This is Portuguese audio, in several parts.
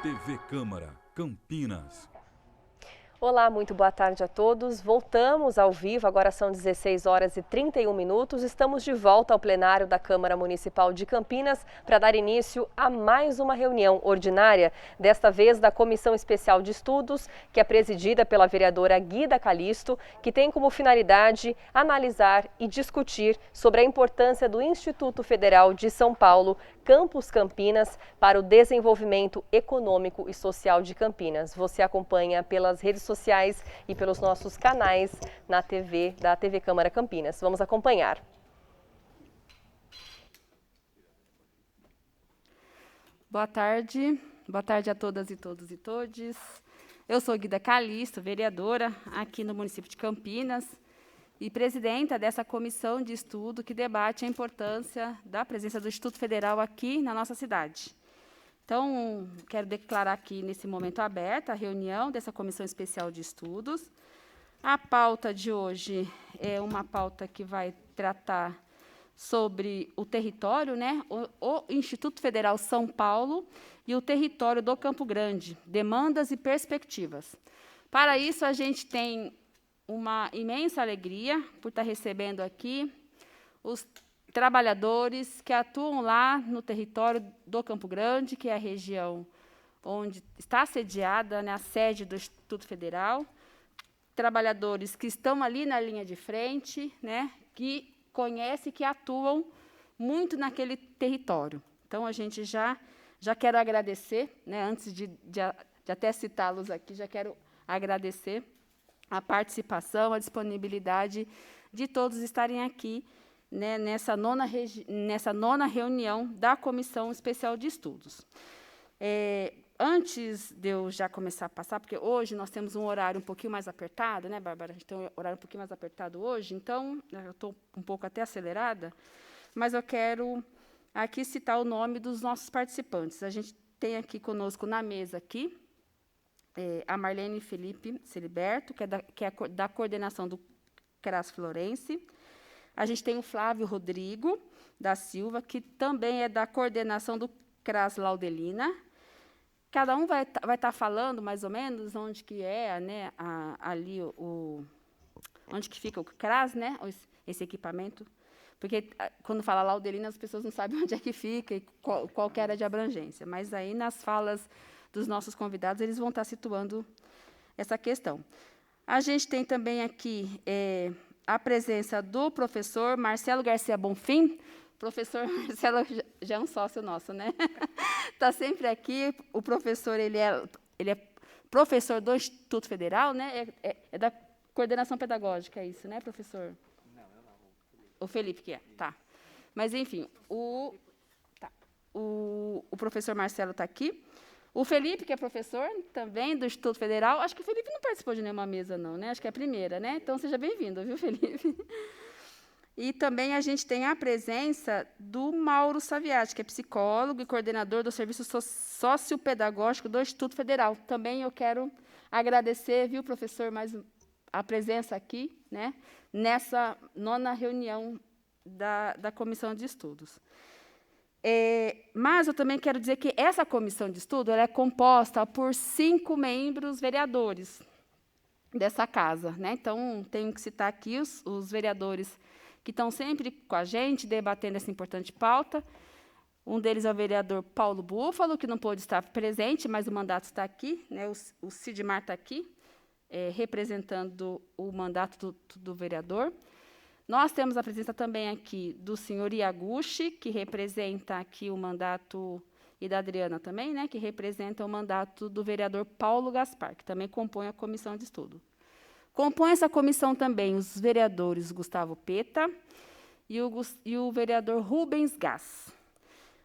TV Câmara, Campinas. Olá, muito boa tarde a todos. Voltamos ao vivo, agora são 16 horas e 31 minutos. Estamos de volta ao plenário da Câmara Municipal de Campinas para dar início a mais uma reunião ordinária, desta vez da Comissão Especial de Estudos, que é presidida pela vereadora Guida Calisto, que tem como finalidade analisar e discutir sobre a importância do Instituto Federal de São Paulo, Campus Campinas, para o desenvolvimento econômico e social de Campinas. Você acompanha pelas redes sociais e pelos nossos canais na TV, da TV Câmara Campinas. Vamos acompanhar. Boa tarde a todas e todos e todes. Eu sou Guida Calisto, vereadora aqui no município de Campinas e presidenta dessa comissão de estudo que debate a importância da presença do Instituto Federal aqui na nossa cidade. Então, quero declarar aqui, nesse momento aberta, a reunião dessa Comissão Especial de Estudos. A pauta de hoje é uma pauta que vai tratar sobre o território, né? O Instituto Federal São Paulo e o território do Campo Grande, demandas e perspectivas. Para isso, a gente tem uma imensa alegria por estar recebendo aqui os trabalhadores que atuam lá no território do Campo Grande, que é a região onde está sediada, né, a sede do Instituto Federal, trabalhadores que estão ali na linha de frente, né, que conhecem, que atuam muito naquele território. Então, a gente já quero agradecer, né, antes de até citá-los aqui, já quero agradecer a participação, a disponibilidade de todos estarem aqui, né, nessa nona reunião da Comissão Especial de Estudos. Antes de eu já começar a passar, porque hoje nós temos um horário um pouquinho mais apertado, né, Bárbara? A gente tem um horário um pouquinho mais apertado hoje, então, eu estou um pouco até acelerada, mas eu quero aqui citar o nome dos nossos participantes. A gente tem aqui conosco na mesa aqui, a Marlene Felipe Celiberto, que é da coordenação do CRAS Florense. A gente tem o Flávio Rodrigo da Silva, que também é da coordenação do CRAS Laudelina. Cada um vai estar falando, mais ou menos, onde que é, né, ali onde que fica o CRAS, né, esse equipamento. Porque, quando fala Laudelina, as pessoas não sabem onde é que fica e qual que era de abrangência. Mas aí, nas falas dos nossos convidados, eles vão estar situando essa questão. A gente tem também aqui a presença do professor Marcelo Garcia Bonfim. O professor Marcelo já é um sócio nosso, né? Está sempre aqui. O professor, ele é professor do Instituto Federal, né? É da coordenação pedagógica, é isso, né, professor? Não, eu não. O Felipe que é, tá. Mas, enfim, o professor Marcelo está aqui. O Felipe, que é professor também do Instituto Federal, acho que o Felipe não participou de nenhuma mesa, não, né? Acho que é a primeira, né? Então, seja bem-vindo, viu, Felipe? E também a gente tem a presença do Mauro Saviati, que é psicólogo e coordenador do Serviço Sociopedagógico do Instituto Federal. Também eu quero agradecer, viu, professor, mais a presença aqui, né, nessa nona reunião da Comissão de Estudos. Mas eu também quero dizer que essa comissão de estudo ela é composta por 5 membros vereadores dessa casa, né? Então, tenho que citar aqui os vereadores que estão sempre com a gente, debatendo essa importante pauta. Um deles é o vereador Paulo Búfalo, que não pôde estar presente, mas o mandato está aqui, né? O Sidmar está aqui, representando o mandato do vereador. Nós temos a presença também aqui do senhor Iaguchi, que representa aqui o mandato, e da Adriana também, né, que representa o mandato do vereador Paulo Gaspar, que também compõe a comissão de estudo. Compõe essa comissão também os vereadores Gustavo Peta e o vereador Rubens Gás.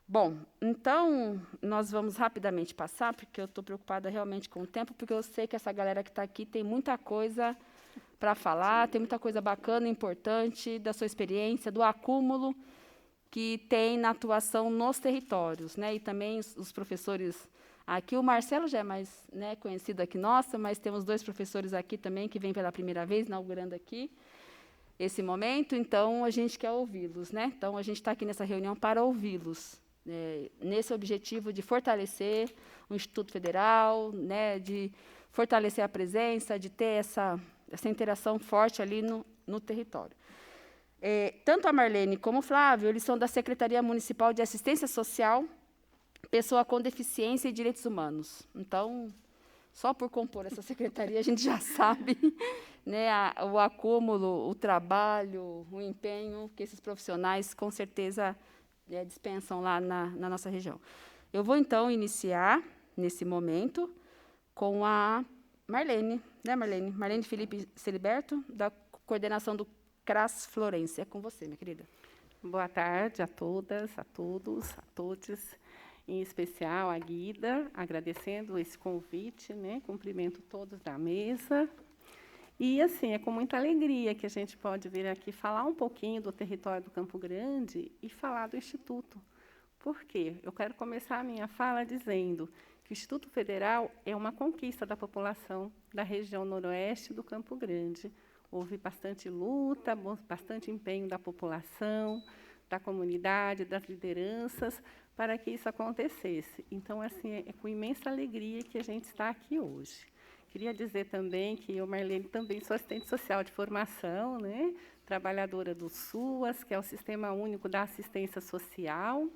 Bom, então, nós vamos rapidamente passar, porque eu estou preocupada realmente com o tempo, porque eu sei que essa galera que está aqui tem muita coisa para falar, tem muita coisa bacana, importante, da sua experiência, do acúmulo que tem na atuação nos territórios, né? E também os professores aqui, o Marcelo já é mais, né, conhecido aqui nossa, mas temos 2 professores aqui também que vêm pela primeira vez, inaugurando aqui esse momento, então a gente quer ouvi-los, né? Então a gente está aqui nessa reunião para ouvi-los, nesse objetivo de fortalecer o Instituto Federal, né, de fortalecer a presença, de ter essa interação forte ali no território. Tanto a Marlene como o Flávio, eles são da Secretaria Municipal de Assistência Social, Pessoa com Deficiência e Direitos Humanos. Então, só por compor essa secretaria, a gente já sabe, né, o acúmulo, o trabalho, o empenho que esses profissionais, com certeza, dispensam lá na nossa região. Eu vou, então, iniciar, nesse momento, com a Marlene, né, Marlene? Marlene Felipe Celiberto, da coordenação do CRAS Florência. É com você, minha querida. Boa tarde a todas, a todos, a todos, em especial a Guida, agradecendo esse convite, né? Cumprimento todos da mesa. E, assim, é com muita alegria que a gente pode vir aqui falar um pouquinho do território do Campo Grande e falar do Instituto. Por quê? Eu quero começar a minha fala dizendo que o Instituto Federal é uma conquista da população da região noroeste do Campo Grande. Houve bastante luta, bastante empenho da população, da comunidade, das lideranças, para que isso acontecesse. Então, assim, é com imensa alegria que a gente está aqui hoje. Queria dizer também que eu, Marlene, também sou assistente social de formação, né? Trabalhadora do SUAS, que é o Sistema Único da Assistência Social.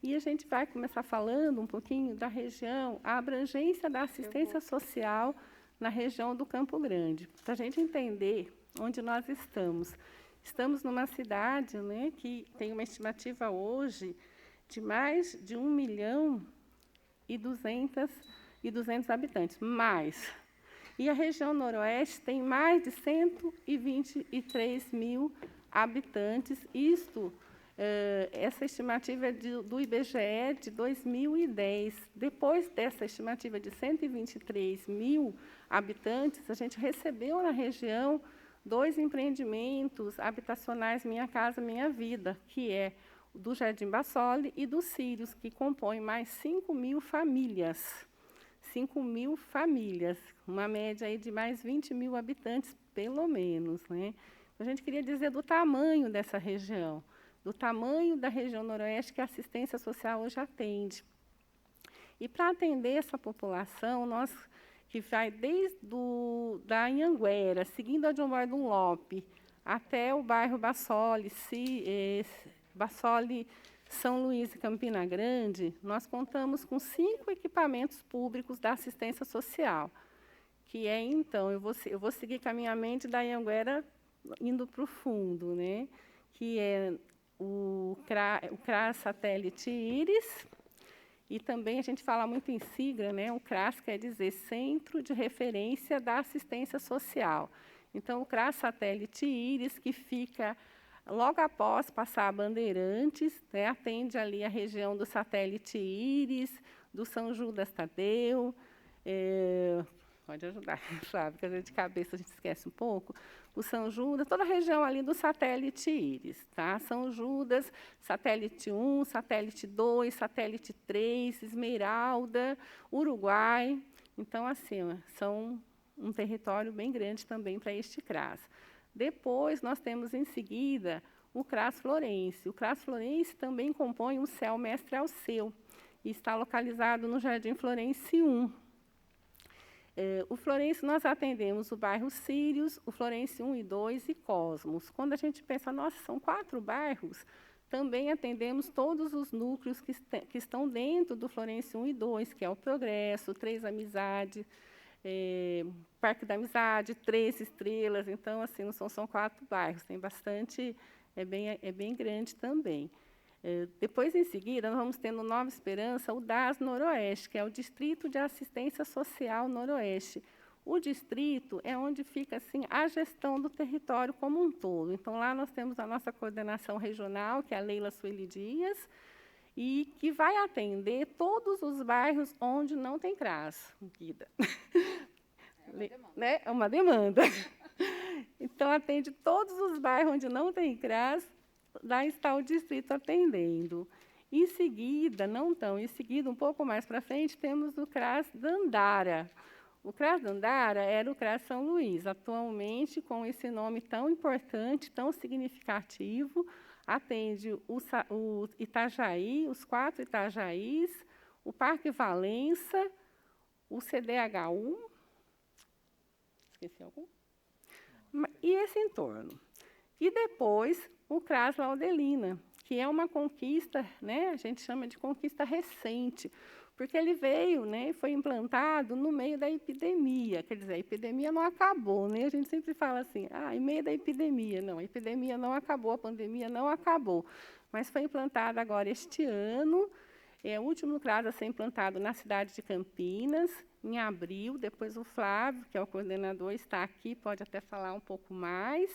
E a gente vai começar falando um pouquinho da região, a abrangência da assistência social na região do Campo Grande, para a gente entender onde nós estamos. Estamos numa cidade, né, que tem uma estimativa hoje de mais de 1.200.000 habitantes, mais. E a região noroeste tem mais de 123 mil habitantes. Isto, essa estimativa é do IBGE de 2010. Depois dessa estimativa de 123 mil habitantes, a gente recebeu na região 2 empreendimentos habitacionais Minha Casa Minha Vida, que é do Jardim Bassoli e do Sírios, que compõem mais 5.000 famílias. 5.000 famílias, uma média aí de mais 20.000 habitantes, pelo menos, né? A gente queria dizer do tamanho dessa região, do tamanho da região noroeste que a assistência social hoje atende. E, para atender essa população, nós, que vai desde da Anhanguera, seguindo a Dilmar Dunlop, até o bairro Bassoli, São Luís e Campina Grande, nós contamos com 5 equipamentos públicos da assistência social, que é, então, eu vou seguir com a minha mente da Anhanguera indo para o fundo, né? Que é o CRAS Satélite Íris, e também a gente fala muito em sigla, né? O CRAS quer dizer Centro de Referência da Assistência Social. Então, o CRAS Satélite Íris, que fica logo após passar a Bandeirantes, né, atende ali a região do Satélite Íris, do São Judas Tadeu. Pode ajudar, sabe, porque de cabeça a gente esquece um pouco. O São Judas, toda a região ali do Satélite Íris, tá? São Judas, Satélite 1, Satélite 2, Satélite 3, Esmeralda, Uruguai. Então, assim, são um território bem grande também para este CRAS. Depois, nós temos, em seguida, o CRAS Florência. O CRAS Florência também compõe um CEL Mestre Alceu, e está localizado no Jardim Florência 1. O Florência, nós atendemos o bairro Sírios, o Florência 1 e 2 e Cosmos. Quando a gente pensa, nossa, são 4 bairros, também atendemos todos os núcleos que estão dentro do Florência 1 e 2, que é o Progresso, 3 Amizade, Parque da Amizade, 3 Estrelas. Então, assim, não são 4 bairros, tem bastante, é bem grande também. Depois, em seguida, nós vamos ter no Nova Esperança o DAS Noroeste, que é o Distrito de Assistência Social Noroeste. O distrito é onde fica, assim, a gestão do território como um todo. Então, lá nós temos a nossa coordenação regional, que é a Leila Sueli Dias, e que vai atender todos os bairros onde não tem CRAS, Guida. É uma demanda. Então, atende todos os bairros onde não tem CRAS, lá está o distrito atendendo. Em seguida, um pouco mais para frente, temos o CRAS Dandara. O CRAS Dandara era o CRAS São Luís. Atualmente, com esse nome tão importante, tão significativo, atende o Itajaí, os 4 Itajaís, o Parque Valença, o CDHU, esqueci algum? E esse entorno. E depois o CRAS Laudelina, que é uma conquista, né, a gente chama de conquista recente, porque ele veio, né, foi implantado no meio da epidemia. Quer dizer, a epidemia não acabou, né? A gente sempre fala assim, em meio da epidemia. Não, a epidemia não acabou, a pandemia não acabou. Mas foi implantado agora este ano, é o último CRAS a ser implantado na cidade de Campinas, em abril. Depois o Flávio, que é o coordenador, está aqui, pode até falar um pouco mais.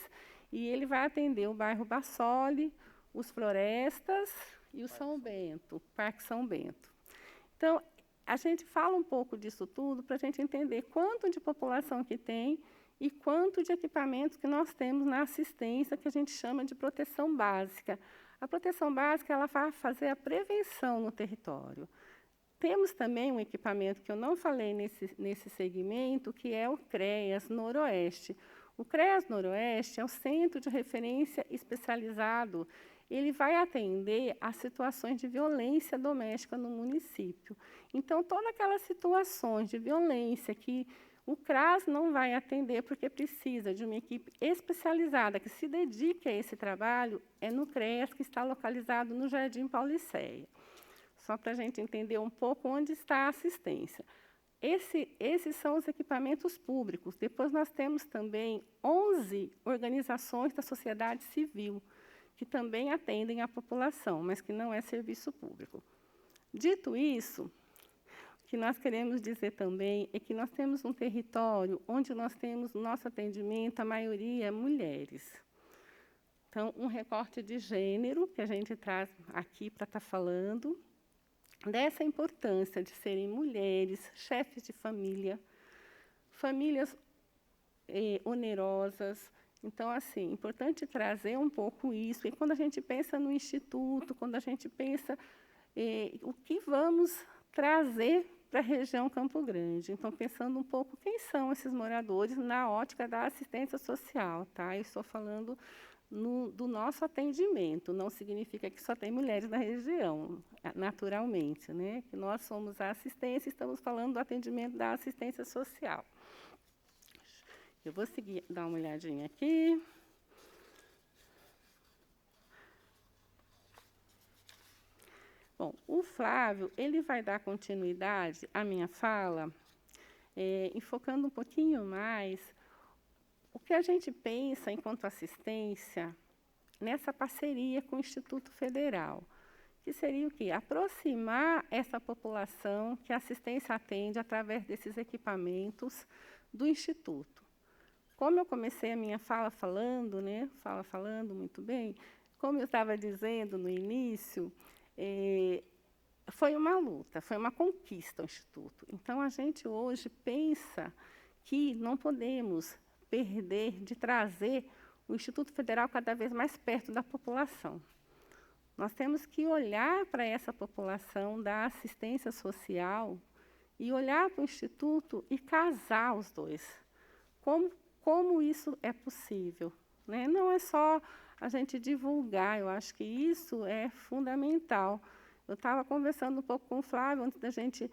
E ele vai atender o bairro Bassoli, os Florestas e o São Bento, Parque São Bento. Então, a gente fala um pouco disso tudo para a gente entender quanto de população que tem e quanto de equipamentos que nós temos na assistência, que a gente chama de proteção básica. A proteção básica, ela vai fazer a prevenção no território. Temos também um equipamento que eu não falei nesse segmento, que é o CREAS Noroeste. O CREAS Noroeste é o Centro de Referência Especializado. Ele vai atender a situações de violência doméstica no município. Então, todas aquelas situações de violência que o CRAS não vai atender porque precisa de uma equipe especializada que se dedique a esse trabalho, é no CREAS, que está localizado no Jardim Pauliceia. Só para a gente entender um pouco onde está a assistência. Esses são os equipamentos públicos. Depois nós temos também 11 organizações da sociedade civil, que também atendem a população, mas que não é serviço público. Dito isso, o que nós queremos dizer também é que nós temos um território onde nós temos no nosso atendimento, a maioria mulheres. Então, um recorte de gênero que a gente traz aqui para estar falando, dessa importância de serem mulheres, chefes de família, famílias onerosas. Então, assim, importante trazer um pouco isso. E quando a gente pensa no Instituto, quando a gente pensa o que vamos trazer para a região Campo Grande. Então, pensando um pouco quem são esses moradores na ótica da assistência social, tá? Eu estou falando do nosso atendimento, não significa que só tem mulheres na região, naturalmente, né? Que nós somos a assistência, estamos falando do atendimento da assistência social. Eu vou seguir, dar uma olhadinha aqui. Bom, o Flávio, ele vai dar continuidade à minha fala, enfocando um pouquinho mais o que a gente pensa enquanto assistência nessa parceria com o Instituto Federal, que seria o quê? Aproximar essa população que a assistência atende através desses equipamentos do Instituto. Como eu comecei a minha fala falando, né? Falando muito bem, como eu estava dizendo no início, foi uma luta, foi uma conquista o Instituto. Então, a gente hoje pensa que não podemos perder de trazer o Instituto Federal cada vez mais perto da população. Nós temos que olhar para essa população da assistência social e olhar para o Instituto e casar os dois. Como isso é possível, né? Não é só a gente divulgar, eu acho que isso é fundamental. Eu estava conversando um pouco com o Flávio antes da gente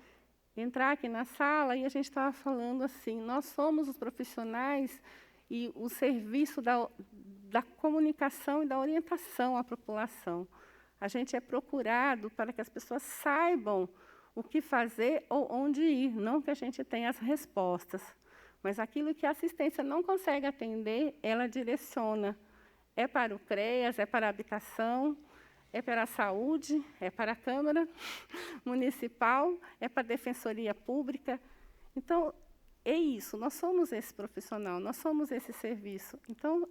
entrar aqui na sala e a gente estava falando assim, nós somos os profissionais e o serviço da comunicação e da orientação à população. A gente é procurado para que as pessoas saibam o que fazer ou onde ir, não que a gente tenha as respostas. Mas aquilo que a assistência não consegue atender, ela direciona. É para o CREAS, é para a habitação, é para a saúde, é para a Câmara Municipal, é para a Defensoria Pública. Então, é isso, nós somos esse profissional, nós somos esse serviço. Então,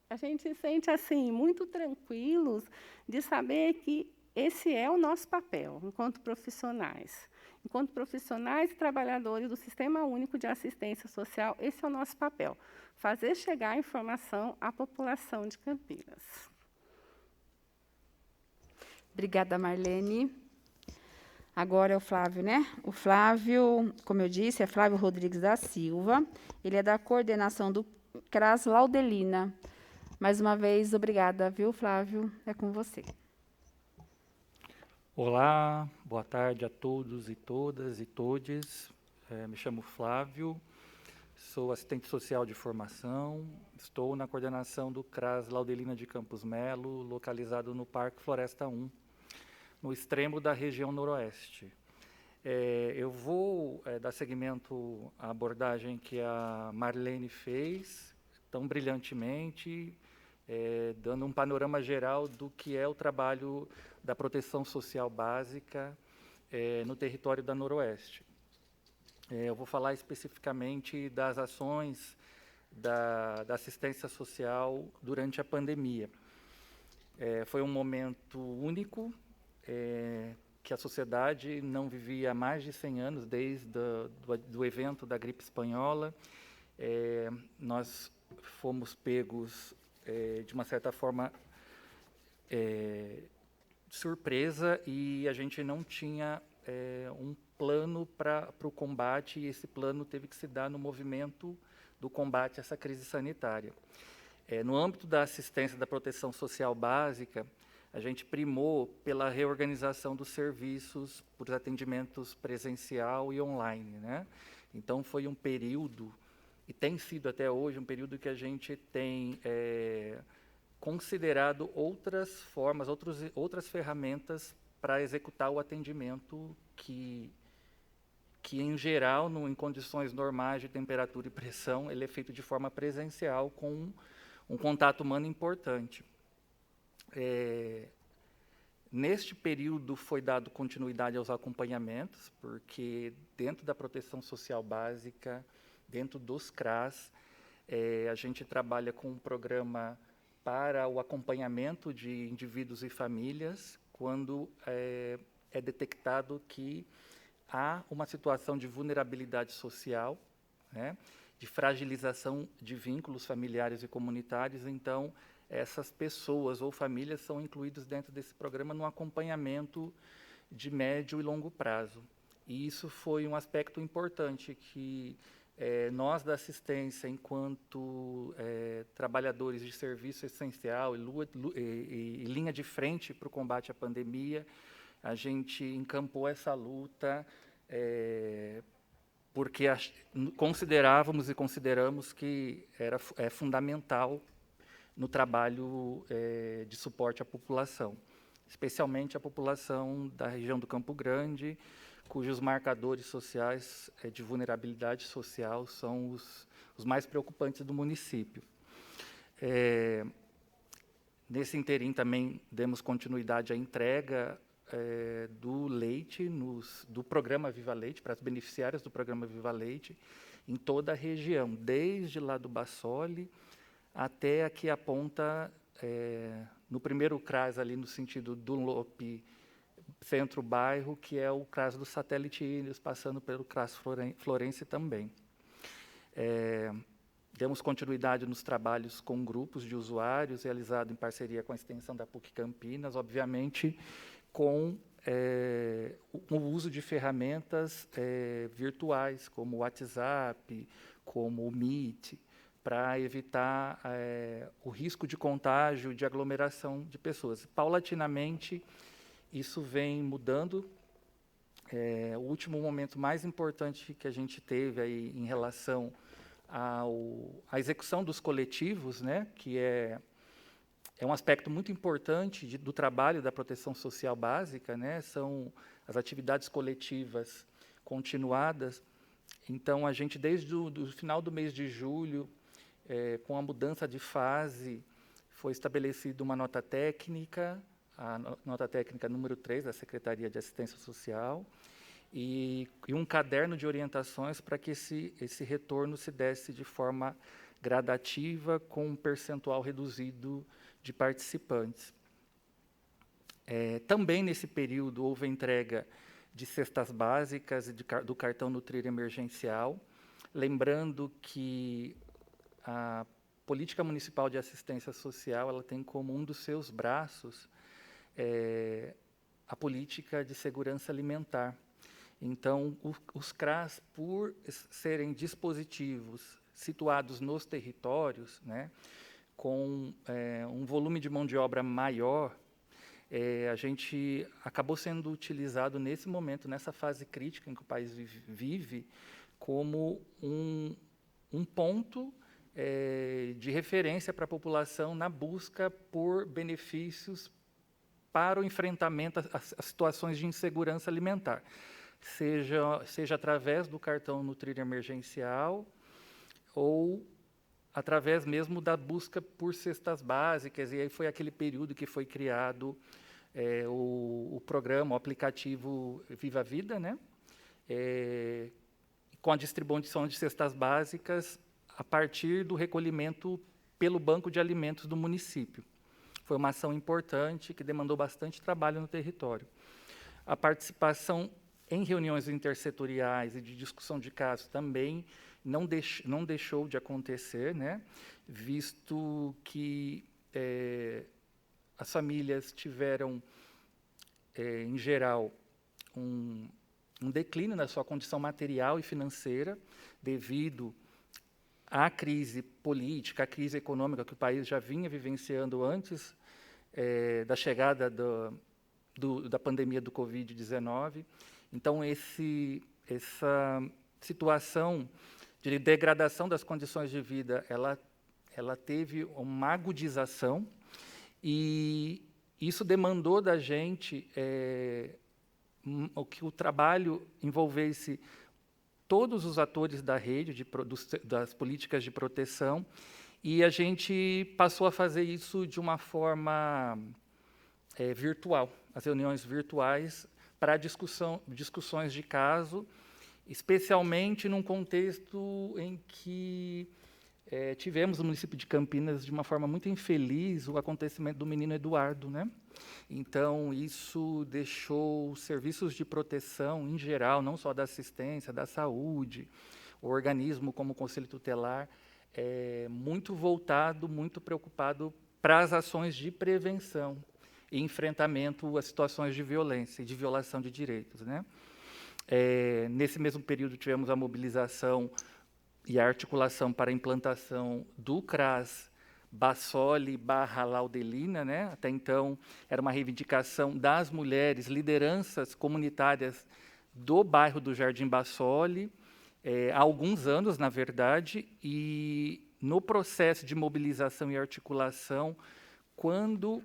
a gente se sente assim, muito tranquilos de saber que esse é o nosso papel, enquanto profissionais. Enquanto profissionais e trabalhadores do Sistema Único de Assistência Social, esse é o nosso papel, fazer chegar a informação à população de Campinas. Obrigada, Marlene. Agora é o Flávio, né? O Flávio, como eu disse, é Flávio Rodrigues da Silva. Ele é da coordenação do CRAS Laudelina. Mais uma vez, obrigada, viu, Flávio? É com você. Olá, boa tarde a todos e todas e todes. Me chamo Flávio, sou assistente social de formação, estou na coordenação do CRAS Laudelina de Campos Melo, localizado no Parque Floresta 1, no extremo da região noroeste. Eu vou dar seguimento à abordagem que a Marlene fez, tão brilhantemente, dando um panorama geral do que é o trabalho da proteção social básica no território da Noroeste. Eu vou falar especificamente das ações da assistência social durante a pandemia. Foi um momento único, que a sociedade não vivia há mais de 100 anos, desde do evento da gripe espanhola. Nós fomos pegos, de uma certa forma, surpresa, e a gente não tinha um plano para o combate, e esse plano teve que se dar no movimento do combate a essa crise sanitária. No âmbito da assistência da proteção social básica, a gente primou pela reorganização dos serviços por atendimentos presencial e online, né? Então, foi um período, e tem sido até hoje, um período que a gente tem considerado outras formas, outras ferramentas para executar o atendimento que em geral, em condições normais de temperatura e pressão, ele é feito de forma presencial, com um contato humano importante. Neste período foi dado continuidade aos acompanhamentos, porque dentro da proteção social básica, dentro dos CRAS, a gente trabalha com um programa para o acompanhamento de indivíduos e famílias, quando é detectado que há uma situação de vulnerabilidade social, né, de fragilização de vínculos familiares e comunitários. Então, essas pessoas ou famílias são incluídas dentro desse programa no acompanhamento de médio e longo prazo. E isso foi um aspecto importante que nós da assistência, enquanto trabalhadores de serviço essencial e linha de frente para o combate à pandemia, a gente encampou essa luta porque considerávamos e consideramos que é fundamental no trabalho de suporte à população, especialmente a população da região do Campo Grande, cujos marcadores sociais de vulnerabilidade social são os mais preocupantes do município. Nesse interim também demos continuidade à entrega do leite, do programa Viva Leite, para as beneficiárias do programa Viva Leite, em toda a região, desde lá do Bassoli até aqui a ponta, no primeiro CRAS, ali no sentido do Lope, centro-bairro, que é o CRAS do Satélite Ilhas, passando pelo CRAS Florense também. Demos continuidade nos trabalhos com grupos de usuários, realizado em parceria com a extensão da PUC Campinas, obviamente com o uso de ferramentas virtuais, como o WhatsApp, como o Meet, para evitar o risco de contágio, de aglomeração de pessoas. Paulatinamente, isso vem mudando. O último momento mais importante que a gente teve aí em relação à execução dos coletivos, né, que é um aspecto muito importante do trabalho da proteção social básica, né, são as atividades coletivas continuadas. Então, a gente, desde o final do mês de julho, com a mudança de fase, foi estabelecida uma nota técnica, a nota técnica número 3 da Secretaria de Assistência Social, e um caderno de orientações para que esse retorno se desse de forma gradativa, com um percentual reduzido de participantes. Também nesse período houve a entrega de cestas básicas e do cartão Nutrir emergencial, lembrando que a Política Municipal de Assistência Social, ela tem como um dos seus braços a política de segurança alimentar. Então, os CRAS, por serem dispositivos situados nos territórios, né, com um volume de mão de obra maior, a gente acabou sendo utilizado nesse momento, nessa fase crítica em que o país vive, como um ponto de referência para a população na busca por benefícios para o enfrentamento às situações de insegurança alimentar, seja através do cartão Nutrir Emergencial ou através mesmo da busca por cestas básicas, e aí foi aquele período que foi criado o programa, o aplicativo Viva a Vida, né? Com a distribuição de cestas básicas a partir do recolhimento pelo Banco de Alimentos do município. Foi uma ação importante que demandou bastante trabalho no território. A participação em reuniões intersetoriais e de discussão de casos também não deixou de acontecer, né? Visto que as famílias tiveram, em geral, um declínio na sua condição material e financeira, devido à crise política, à crise econômica que o país já vinha vivenciando antes da chegada da pandemia do Covid-19. Então, essa situação de degradação das condições de vida, ela teve uma agudização, e isso demandou da gente que o trabalho envolvesse todos os atores da rede, das políticas de proteção, e a gente passou a fazer isso de uma forma virtual, as reuniões virtuais para discussões de caso, especialmente num contexto em que tivemos no município de Campinas, de uma forma muito infeliz, o acontecimento do menino Eduardo, né? Então, isso deixou os serviços de proteção, em geral, não só da assistência, da saúde, o organismo como o Conselho Tutelar, muito voltado, muito preocupado para as ações de prevenção e enfrentamento às situações de violência e de violação de direitos, né? Nesse mesmo período, tivemos a mobilização e a articulação para a implantação do CRAS Bassoli/Laudelina, né? Até então, era uma reivindicação das mulheres, lideranças comunitárias do bairro do Jardim Bassoli, há alguns anos, na verdade, e no processo de mobilização e articulação, quando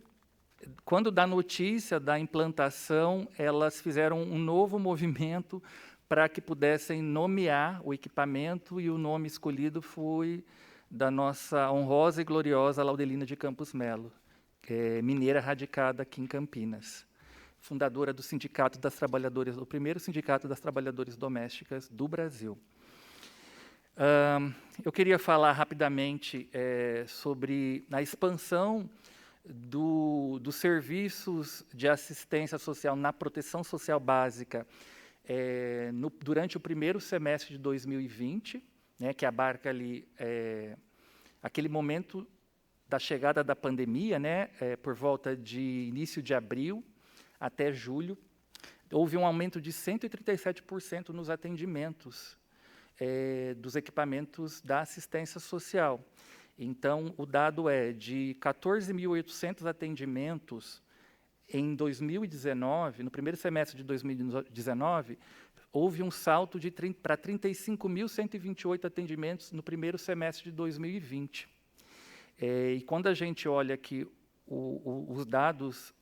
da notícia da implantação, elas fizeram um novo movimento para que pudessem nomear o equipamento, e o nome escolhido foi da nossa honrosa e gloriosa Laudelina de Campos Melo, mineira radicada aqui em Campinas, fundadora do Sindicato das Trabalhadoras, o primeiro Sindicato das Trabalhadoras Domésticas do Brasil. Eu queria falar rapidamente sobre a expansão dos serviços de assistência social na proteção social básica durante o primeiro semestre de 2020, né, que abarca ali aquele momento da chegada da pandemia, né, por volta de início de abril até julho. Houve um aumento de 137% nos atendimentos dos equipamentos da assistência social. Então, o dado é de 14.800 atendimentos em 2019, no primeiro semestre de 2019, houve um salto para 35.128 atendimentos no primeiro semestre de 2020. E quando a gente olha aqui os dados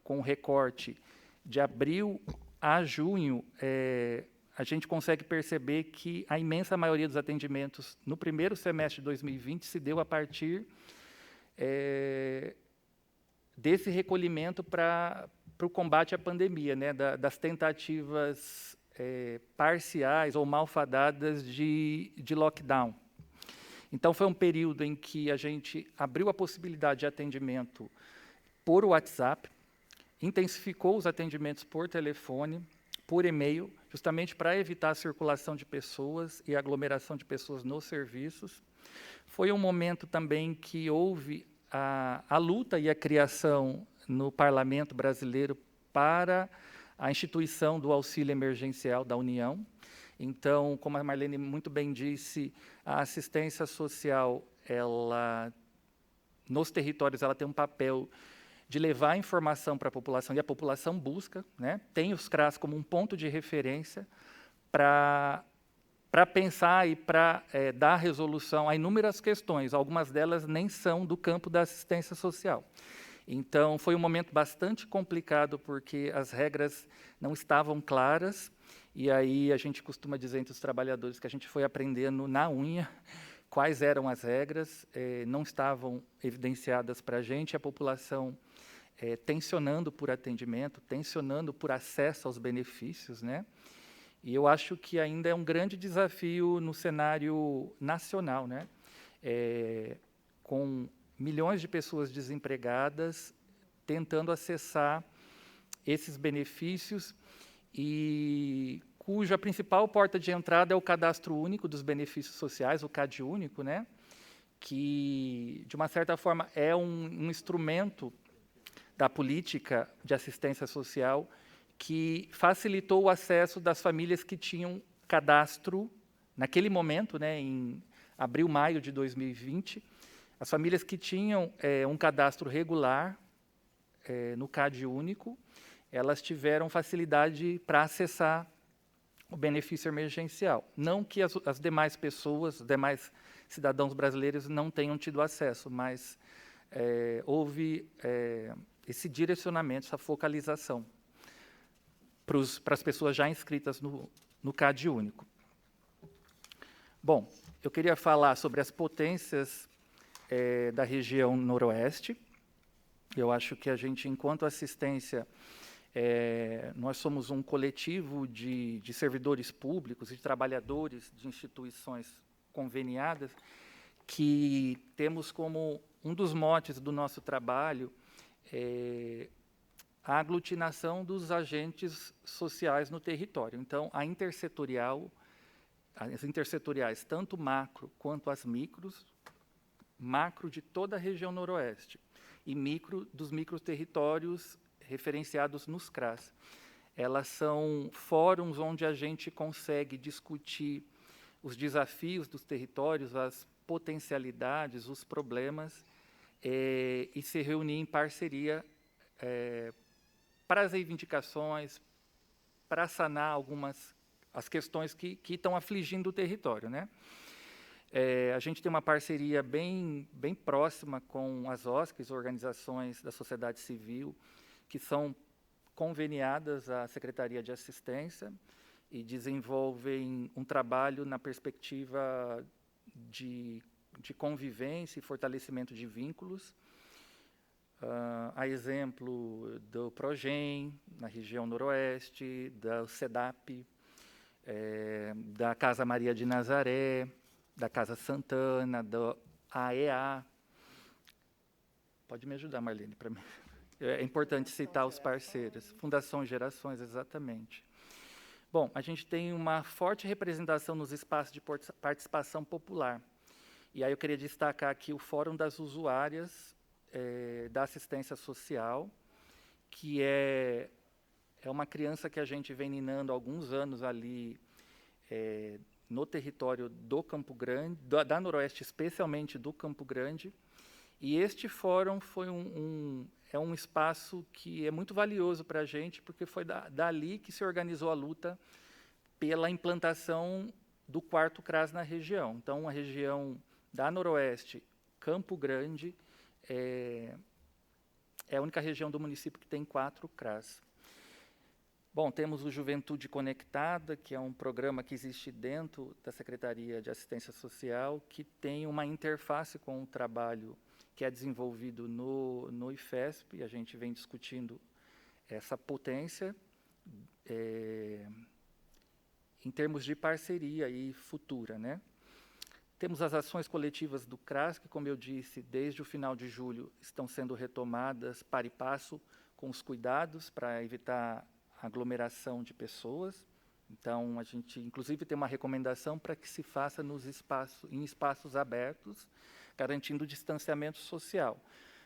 com recorte de abril a junho, a gente consegue perceber que a imensa maioria dos atendimentos no primeiro semestre de 2020 se deu a partir desse recolhimento para o combate à pandemia, né, das tentativas parciais ou malfadadas de lockdown. Então, foi um período em que a gente abriu a possibilidade de atendimento por WhatsApp, intensificou os atendimentos por telefone, por e-mail, justamente para evitar a circulação de pessoas e a aglomeração de pessoas nos serviços. Foi um momento também que houve a luta e a criação no Parlamento brasileiro para a instituição do auxílio emergencial da União. Então, como a Marlene muito bem disse, a assistência social ela nos territórios ela tem um papel de levar informação para a população, e a população busca, né, tem os CRAS como um ponto de referência para pensar e para dar resolução a inúmeras questões. Algumas delas nem são do campo da assistência social. Então, foi um momento bastante complicado, porque as regras não estavam claras, e aí a gente costuma dizer entre os trabalhadores que a gente foi aprendendo na unha quais eram as regras, não estavam evidenciadas para a gente, a população tensionando por atendimento, tensionando por acesso aos benefícios, né? E eu acho que ainda é um grande desafio no cenário nacional, né? Com milhões de pessoas desempregadas tentando acessar esses benefícios e cuja principal porta de entrada é o Cadastro Único dos Benefícios Sociais, o CadÚnico, né? Que, de uma certa forma, é um instrumento da política de assistência social que facilitou o acesso das famílias que tinham cadastro, naquele momento, né, em abril, maio de 2020, as famílias que tinham um cadastro regular no CadÚnico, elas tiveram facilidade para acessar o benefício emergencial. Não que as demais pessoas, os demais cidadãos brasileiros não tenham tido acesso, mas houve esse direcionamento, essa focalização para as pessoas já inscritas no CadÚnico. Bom, eu queria falar sobre as potências da região noroeste. Eu acho que a gente, enquanto assistência, nós somos um coletivo de servidores públicos e de trabalhadores de instituições conveniadas que temos como um dos motes do nosso trabalho a aglutinação dos agentes sociais no território. Então, as intersetoriais, tanto macro quanto as micros, macro de toda a região noroeste e micro dos microterritórios referenciados nos CRAS. Elas são fóruns onde a gente consegue discutir os desafios dos territórios, as potencialidades, os problemas, e se reunir em parceria para as reivindicações, para sanar as questões que estão afligindo o território, né? A gente tem uma parceria bem próxima com as OSCs, organizações da sociedade civil, que são conveniadas à Secretaria de Assistência e desenvolvem um trabalho na perspectiva de convivência e fortalecimento de vínculos. A exemplo do Progem, na região noroeste, da CEDAP, da Casa Maria de Nazaré, da Casa Santana, da AEA. Pode me ajudar, Marlene, para mim. É importante citar os parceiros. Fundação Gerações, exatamente. Bom, a gente tem uma forte representação nos espaços de participação popular. E aí eu queria destacar aqui o Fórum das Usuárias da Assistência Social, que é uma criança que a gente vem ninando há alguns anos ali no território do Campo Grande, da Noroeste, especialmente do Campo Grande. E este fórum foi um espaço que é muito valioso para a gente, porque foi dali que se organizou a luta pela implantação do 4º CRAS na região. Então, a região da Noroeste, Campo Grande, é a única região do município que tem 4 CRAS. Bom, temos o Juventude Conectada, que é um programa que existe dentro da Secretaria de Assistência Social, que tem uma interface com o trabalho que é desenvolvido no IFESP, e a gente vem discutindo essa potência em termos de parceria e futura, né? Temos as ações coletivas do CRAS, que, como eu disse, desde o final de julho estão sendo retomadas para e passo com os cuidados para evitar aglomeração de pessoas. Então, a gente, inclusive, tem uma recomendação para que se faça em espaços abertos, garantindo o distanciamento social.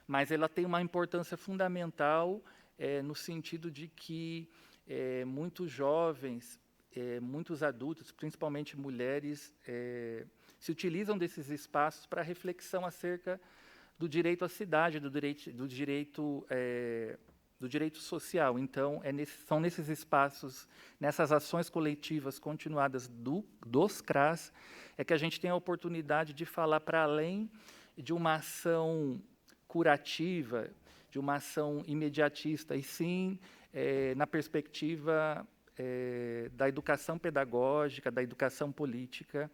Mas ela tem uma importância fundamental no sentido de que muitos jovens, muitos adultos, principalmente mulheres, se utilizam desses espaços para reflexão acerca do direito à cidade, do direito social. Então, são nesses espaços, nessas ações coletivas continuadas dos CRAS, é que a gente tem a oportunidade de falar para além de uma ação curativa, de uma ação imediatista, e sim na perspectiva da educação pedagógica, da educação política,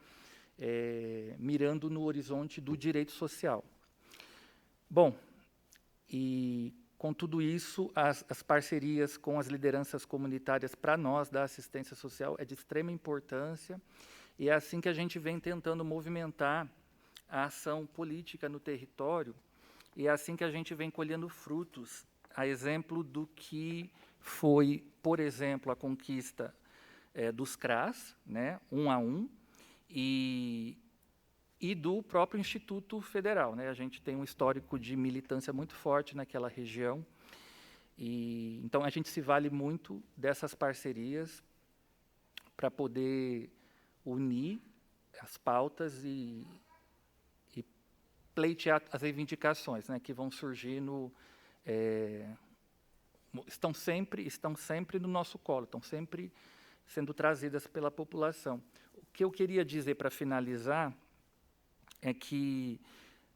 mirando no horizonte do direito social. Bom, e com tudo isso, as parcerias com as lideranças comunitárias, para nós, da assistência social, é de extrema importância, e é assim que a gente vem tentando movimentar a ação política no território, e é assim que a gente vem colhendo frutos, a exemplo do que foi, por exemplo, a conquista dos CRAS, né, 1 a 1, e do próprio Instituto Federal, né? A gente tem um histórico de militância muito forte naquela região, e então a gente se vale muito dessas parcerias para poder unir as pautas e pleitear as reivindicações, né, que vão surgir estão sempre no nosso colo, estão sempre sendo trazidas pela população. O que eu queria dizer para finalizar é que,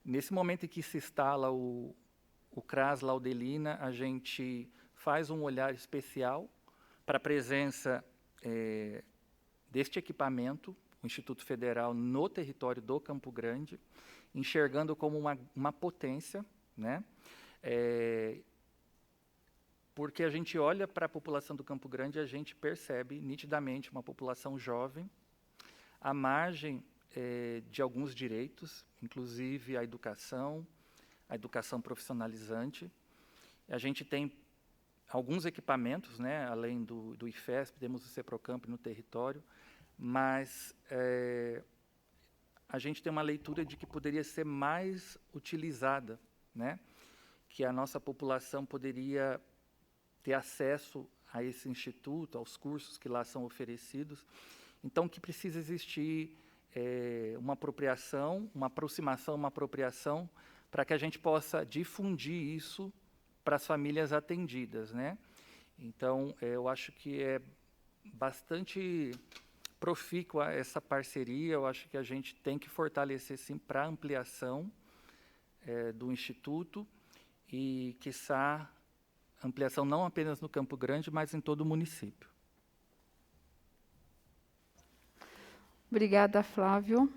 nesse momento em que se instala o CRAS Laudelina, a gente faz um olhar especial para a presença deste equipamento, o Instituto Federal, no território do Campo Grande, enxergando como uma potência, né? Porque a gente olha para a população do Campo Grande e a gente percebe nitidamente uma população jovem, à margem de alguns direitos, inclusive a educação profissionalizante. A gente tem alguns equipamentos, né, além do IFESP, temos o CEPROCAMP no território, mas a gente tem uma leitura de que poderia ser mais utilizada, né, que a nossa população poderia ter acesso a esse instituto, aos cursos que lá são oferecidos. Então, que precisa existir uma apropriação, uma aproximação, uma apropriação, para que a gente possa difundir isso para as famílias atendidas, né? Então, eu acho que é bastante profícua essa parceria, eu acho que a gente tem que fortalecer, sim, para a ampliação do Instituto e, quiçá, ampliação não apenas no Campo Grande, mas em todo o município. Obrigada, Flávio.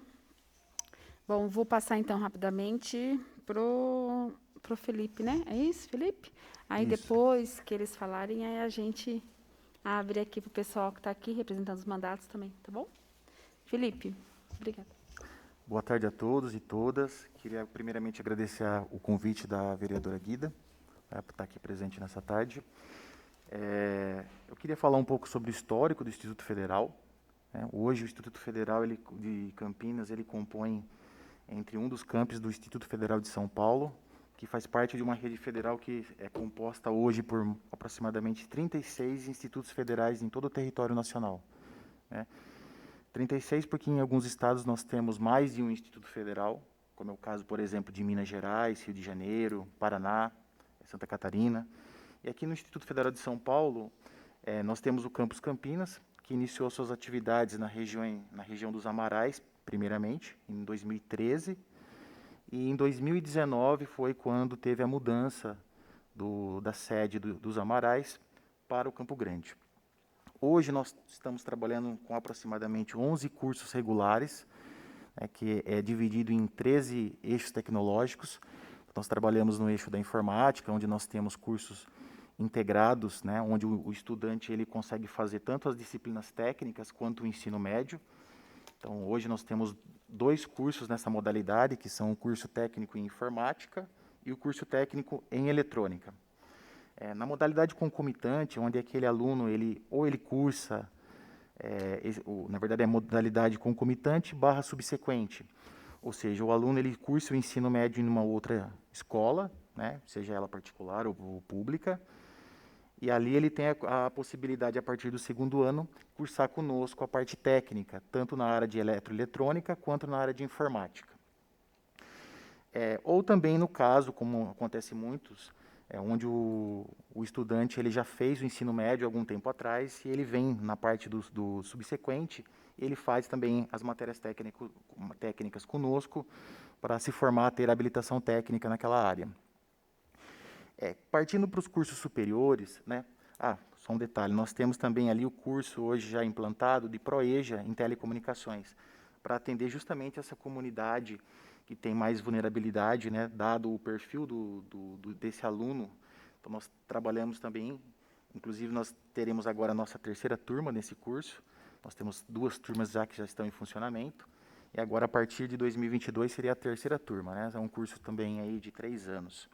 Bom, vou passar então rapidamente pro Felipe, né? É isso, Felipe? Aí Isso. Depois que eles falarem, aí a gente abre aqui para o pessoal que está aqui representando os mandatos também, tá bom? Felipe, obrigada. Boa tarde a todos e todas. Queria primeiramente agradecer o convite da vereadora Guida, por estar aqui presente nessa tarde. Eu queria falar um pouco sobre o histórico do Instituto Federal. Hoje o Instituto Federal de Campinas ele compõe entre um dos campos do Instituto Federal de São Paulo, que faz parte de uma rede federal que é composta hoje por aproximadamente 36 institutos federais em todo o território nacional. 36 porque em alguns estados nós temos mais de um instituto federal, como é o caso, por exemplo, de Minas Gerais, Rio de Janeiro, Paraná, Santa Catarina. E aqui no Instituto Federal de São Paulo, nós temos o Campus Campinas, que iniciou suas atividades na região dos Amarais, primeiramente, em 2013, e em 2019 foi quando teve a mudança da sede dos Amarais para o Campo Grande. Hoje nós estamos trabalhando com aproximadamente 11 cursos regulares, que é dividido em 13 eixos tecnológicos. Nós trabalhamos no eixo da informática, onde nós temos cursos integrados, onde o estudante ele consegue fazer tanto as disciplinas técnicas quanto o ensino médio. Então, hoje nós temos 2 cursos nessa modalidade, que são o curso técnico em informática e o curso técnico em eletrônica. Na modalidade concomitante, onde aquele aluno ele cursa, na verdade é modalidade concomitante / subsequente, ou seja, o aluno ele cursa o ensino médio em uma outra escola, seja ela particular ou pública, e ali ele tem a possibilidade, a partir do 2º ano, cursar conosco a parte técnica, tanto na área de eletroeletrônica quanto na área de informática. Ou também no caso, como acontece muitos, onde o estudante ele já fez o ensino médio algum tempo atrás e ele vem na parte do subsequente, ele faz também as matérias técnicas conosco para se formar, ter habilitação técnica naquela área. Partindo para os cursos superiores, né? Só um detalhe, nós temos também ali o curso hoje já implantado de ProEja em telecomunicações, para atender justamente essa comunidade que tem mais vulnerabilidade, né, dado o perfil desse aluno. Então, nós trabalhamos também, inclusive nós teremos agora a nossa 3ª turma nesse curso, nós temos 2 turmas já que já estão em funcionamento, e agora a partir de 2022 seria a 3ª turma, né, é um curso também aí de 3 anos.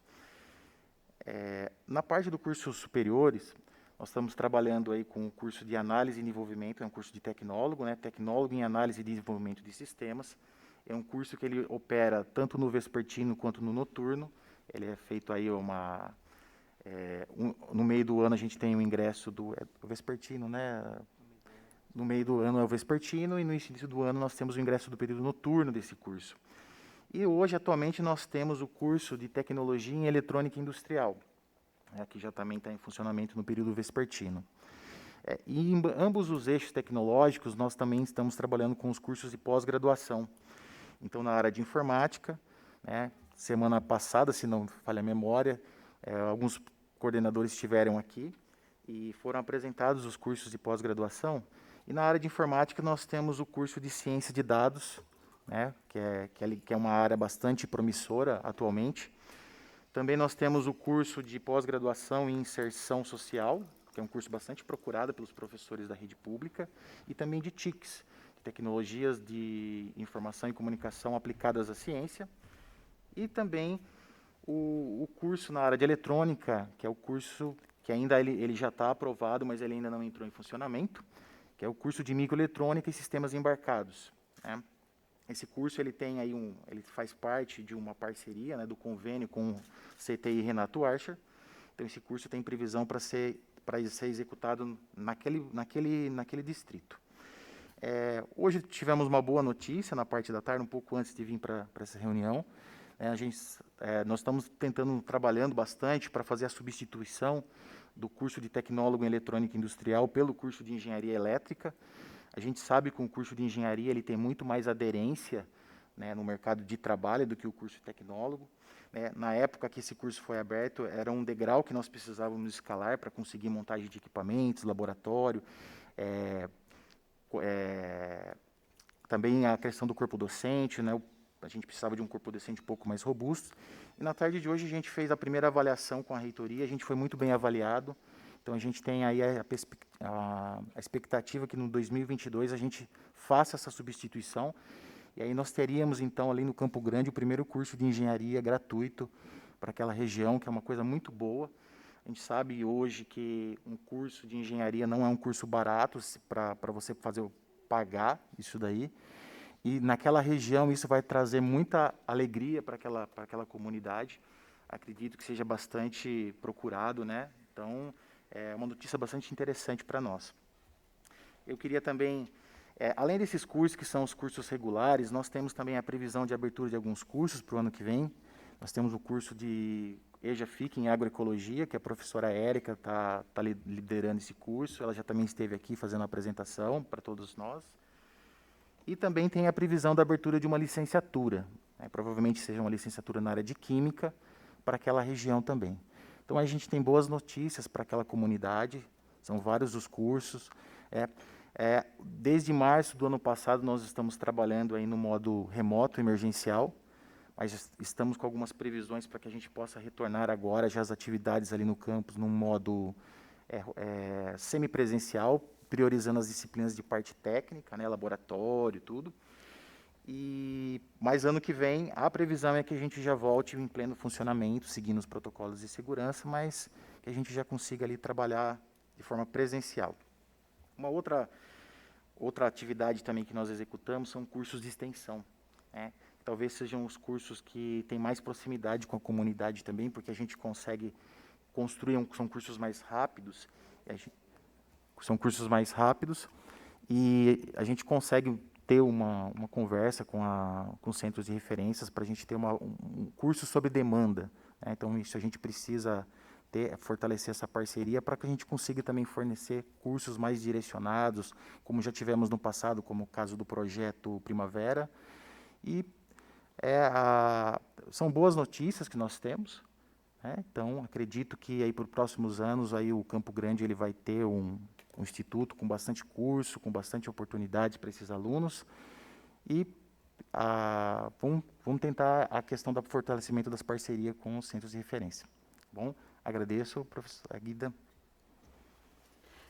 Na parte do cursos superiores, nós estamos trabalhando aí com o curso de análise e desenvolvimento, é um curso de tecnólogo, né, tecnólogo em análise e desenvolvimento de sistemas. É um curso que ele opera tanto no vespertino quanto no noturno. Ele é feito aí no meio do ano a gente tem o ingresso do vespertino, né? No meio do ano é o vespertino e no início do ano nós temos o ingresso do período noturno desse curso. E hoje, atualmente, nós temos o curso de Tecnologia em Eletrônica Industrial, que já também está em funcionamento no período vespertino. E em ambos os eixos tecnológicos, nós também estamos trabalhando com os cursos de pós-graduação. Então, na área de informática, né, semana passada, se não falha a memória, alguns coordenadores estiveram aqui e foram apresentados os cursos de pós-graduação. E na área de informática, nós temos o curso de Ciência de Dados, né, que é uma área bastante promissora atualmente. Também nós temos o curso de pós-graduação em Inserção Social, que é um curso bastante procurado pelos professores da rede pública, e também de TICs, Tecnologias de Informação e Comunicação aplicadas à ciência, e também o curso na área de eletrônica, que é o curso que ainda ele já está aprovado, mas ele ainda não entrou em funcionamento, que é o curso de Microeletrônica e Sistemas Embarcados, né? Esse curso ele tem aí ele faz parte de uma parceria, né, do convênio com o CTI Renato Archer. Então esse curso tem previsão para ser executado naquele distrito. Hoje tivemos uma boa notícia na parte da tarde, um pouco antes de vir para essa reunião. Nós estamos trabalhando bastante para fazer a substituição do curso de Tecnólogo em Eletrônica Industrial pelo curso de Engenharia Elétrica. A gente sabe que o curso de engenharia ele tem muito mais aderência, né, no mercado de trabalho do que o curso de tecnólogo. Né? Na época que esse curso foi aberto, era um degrau que nós precisávamos escalar para conseguir montagem de equipamentos, laboratório, também a questão do corpo docente, né? A gente precisava de um corpo docente um pouco mais robusto. E na tarde de hoje a gente fez a primeira avaliação com a reitoria, a gente foi muito bem avaliado. Então, a gente tem aí a expectativa que no 2022 a gente faça essa substituição. E aí nós teríamos, então, ali no Campo Grande, o primeiro curso de engenharia gratuito para aquela região, que é uma coisa muito boa. A gente sabe hoje que um curso de engenharia não é um curso barato para você pagar isso daí. E naquela região isso vai trazer muita alegria para aquela comunidade. Acredito que seja bastante procurado, né? Então, é uma notícia bastante interessante para nós. Eu queria também, além desses cursos que são os cursos regulares, nós temos também a previsão de abertura de alguns cursos para o ano que vem. Nós temos o curso de EJA-FIC em Agroecologia, que a professora Érica está liderando esse curso. Ela já também esteve aqui fazendo a apresentação para todos nós. E também tem a previsão da abertura de uma licenciatura, né, provavelmente seja uma licenciatura na área de Química, para aquela região também. Então, a gente tem boas notícias para aquela comunidade, são vários os cursos. Desde março do ano passado, nós estamos trabalhando aí no modo remoto emergencial, mas estamos com algumas previsões para que a gente possa retornar agora já as atividades ali no campus num modo semipresencial, priorizando as disciplinas de parte técnica, né, laboratório, tudo. Mas ano que vem, a previsão é que a gente já volte em pleno funcionamento, seguindo os protocolos de segurança, mas que a gente já consiga ali trabalhar de forma presencial. Uma outra atividade também que nós executamos são cursos de extensão, né? Talvez sejam os cursos que têm mais proximidade com a comunidade também, porque a gente consegue construir, são cursos mais rápidos, e a gente consegue ter ter uma conversa com os centros de referências para a gente ter um curso sobre demanda, né? Então, isso a gente precisa fortalecer essa parceria para que a gente consiga também fornecer cursos mais direcionados, como já tivemos no passado, como o caso do projeto Primavera. E são boas notícias que nós temos, né? Então, acredito que aí para os próximos anos aí o Campo Grande ele vai ter um instituto com bastante curso, com bastante oportunidade para esses alunos. E vamos tentar a questão do fortalecimento das parcerias com os centros de referência. Bom, agradeço, professora Guida.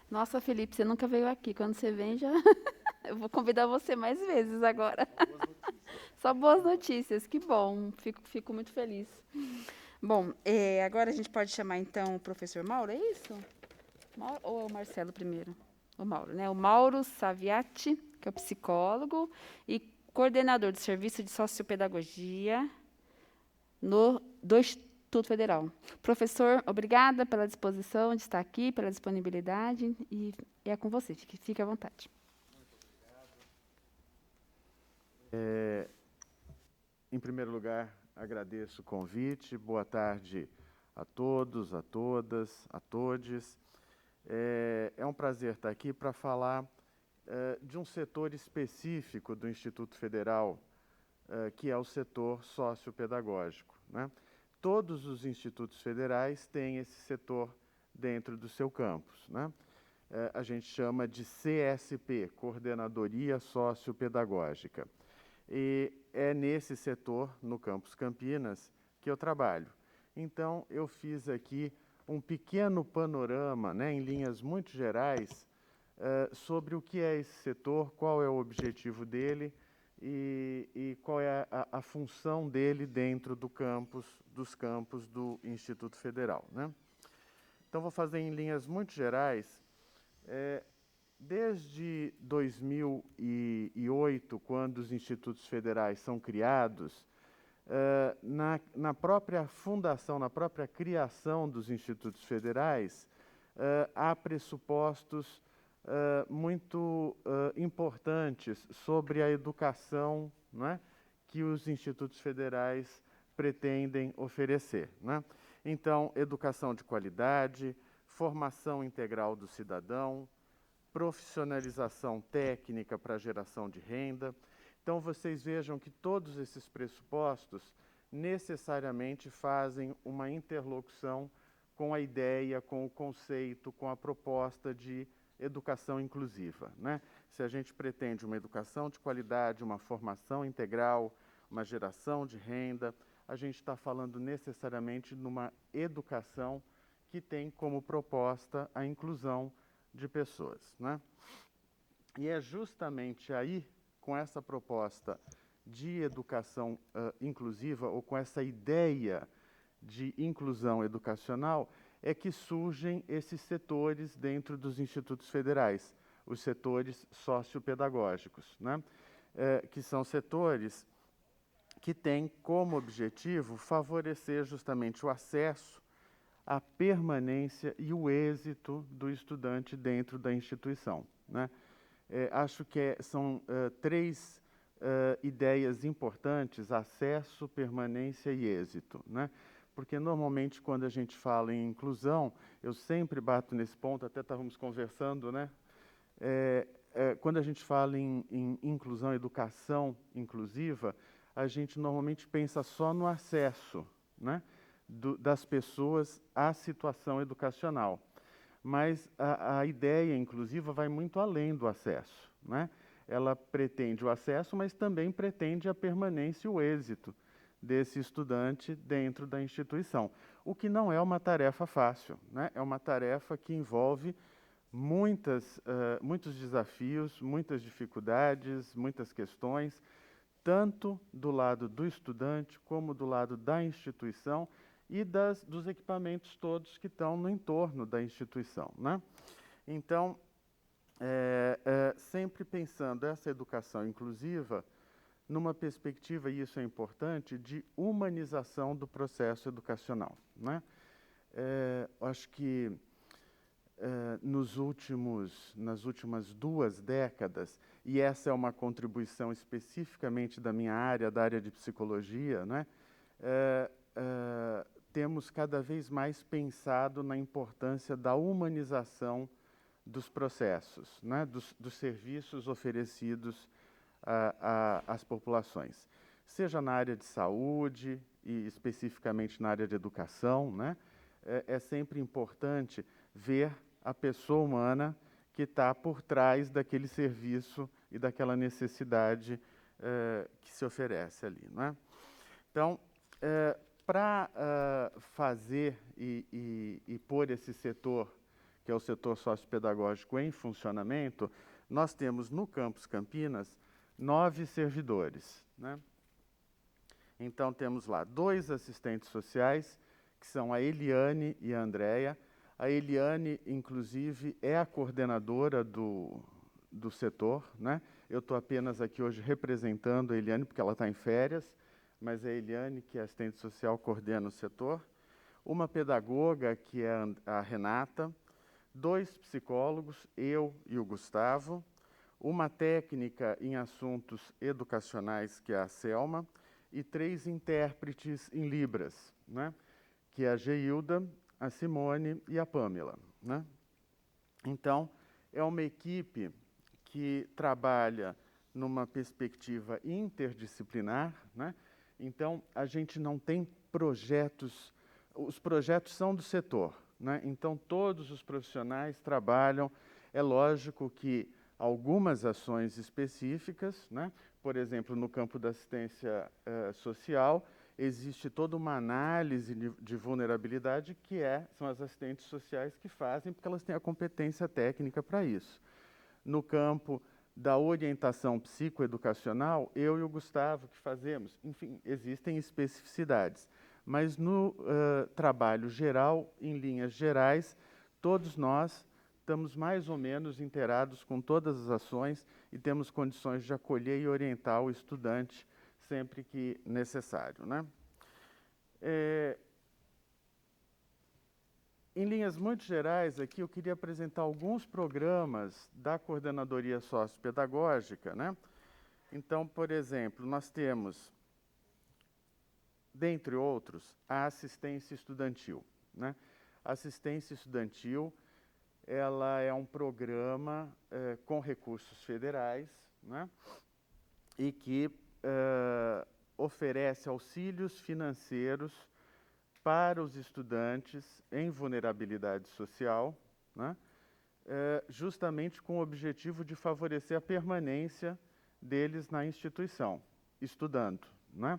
Nossa, Felipe, você nunca veio aqui. Quando você vem, já eu vou convidar você mais vezes agora. Só boas notícias, que bom. Fico muito feliz. Bom, agora a gente pode chamar, então, o professor Mauro, é isso? Mauro, ou é o Marcelo primeiro? O Mauro, né? O Mauro Saviati, que é o psicólogo e coordenador do Serviço de Sociopedagogia do Instituto Federal. Professor, obrigada pela disposição de estar aqui, pela disponibilidade, e é com você, fique à vontade. Muito obrigado. Em primeiro lugar, agradeço o convite. Boa tarde a todos, a todas, a todes. É um prazer estar aqui para falar de um setor específico do Instituto Federal, que é o setor sociopedagógico, né? Todos os institutos federais têm esse setor dentro do seu campus, né? A gente chama de CSP, Coordenadoria Sociopedagógica. E é nesse setor, no campus Campinas, que eu trabalho. Então, eu fiz aqui um pequeno panorama, né, em linhas muito gerais, sobre o que é esse setor, qual é o objetivo dele e qual é a função dele dentro dos campos do Instituto Federal, né? Então, vou fazer em linhas muito gerais. Desde 2008, quando os institutos federais são criados, na própria fundação, na própria criação dos institutos federais, há pressupostos muito importantes sobre a educação, né, que os institutos federais pretendem oferecer, né? Então, educação de qualidade, formação integral do cidadão, profissionalização técnica para geração de renda. Então, vocês vejam que todos esses pressupostos necessariamente fazem uma interlocução com a ideia, com o conceito, com a proposta de educação inclusiva, né? Se a gente pretende uma educação de qualidade, uma formação integral, uma geração de renda, a gente está falando necessariamente numa educação que tem como proposta a inclusão de pessoas, né? E é justamente aí, com essa proposta de educação inclusiva, ou com essa ideia de inclusão educacional, é que surgem esses setores dentro dos institutos federais, os setores sociopedagógicos, né? Que são setores que têm como objetivo favorecer justamente o acesso, a permanência e o êxito do estudante dentro da instituição, né? Acho que são três ideias importantes: acesso, permanência e êxito, né? Porque normalmente quando a gente fala em inclusão, eu sempre bato nesse ponto, até estávamos conversando, né? Quando a gente fala em inclusão, educação inclusiva, a gente normalmente pensa só no acesso, né, das pessoas à situação educacional. Mas a ideia inclusiva vai muito além do acesso, né? Ela pretende o acesso, mas também pretende a permanência e o êxito desse estudante dentro da instituição, o que não é uma tarefa fácil, né? É uma tarefa que envolve muitos desafios, muitas dificuldades, muitas questões, tanto do lado do estudante como do lado da instituição e dos equipamentos todos que estão no entorno da instituição, né? Então, sempre pensando essa educação inclusiva numa perspectiva, e isso é importante, de humanização do processo educacional, né? Acho que nas últimas 2 décadas, e essa é uma contribuição especificamente da minha área, da área de psicologia, né? Temos cada vez mais pensado na importância da humanização dos processos, né? dos serviços oferecidos às populações, seja na área de saúde e especificamente na área de educação, né? É sempre importante ver a pessoa humana que está por trás daquele serviço e daquela necessidade que se oferece ali, né? Então, para fazer e pôr esse setor, que é o setor sociopedagógico, em funcionamento, nós temos no Campus Campinas 9 servidores, né? Então, temos lá 2 assistentes sociais, que são a Eliane e a Andréia. A Eliane, inclusive, é a coordenadora do setor, né? Eu estou apenas aqui hoje representando a Eliane, porque ela está em férias, mas é a Eliane, que é assistente social, coordena o setor. Uma pedagoga, que é a Renata. 2 psicólogos, eu e o Gustavo. Uma técnica em assuntos educacionais, que é a Selma. E 3 intérpretes em Libras, né? Que é a Geilda, a Simone e a Pâmela, né? Então, é uma equipe que trabalha numa perspectiva interdisciplinar, né? Então, a gente não tem projetos, os projetos são do setor, né? Então, todos os profissionais trabalham, é lógico que algumas ações específicas, né? Por exemplo, no campo da assistência social, existe toda uma análise de vulnerabilidade que são as assistentes sociais que fazem, porque elas têm a competência técnica para isso. No campo da orientação psicoeducacional, eu e o Gustavo que fazemos. Enfim, existem especificidades. Mas no trabalho geral, em linhas gerais, todos nós estamos mais ou menos inteirados com todas as ações e temos condições de acolher e orientar o estudante sempre que necessário, né? Em linhas muito gerais, aqui eu queria apresentar alguns programas da coordenadoria sociopedagógica, né? Então, por exemplo, nós temos, dentre outros, a assistência estudantil, né? A assistência estudantil, ela é um programa com recursos federais, né? E que oferece auxílios financeiros para os estudantes em vulnerabilidade social, né? Justamente com o objetivo de favorecer a permanência deles na instituição, estudando, né?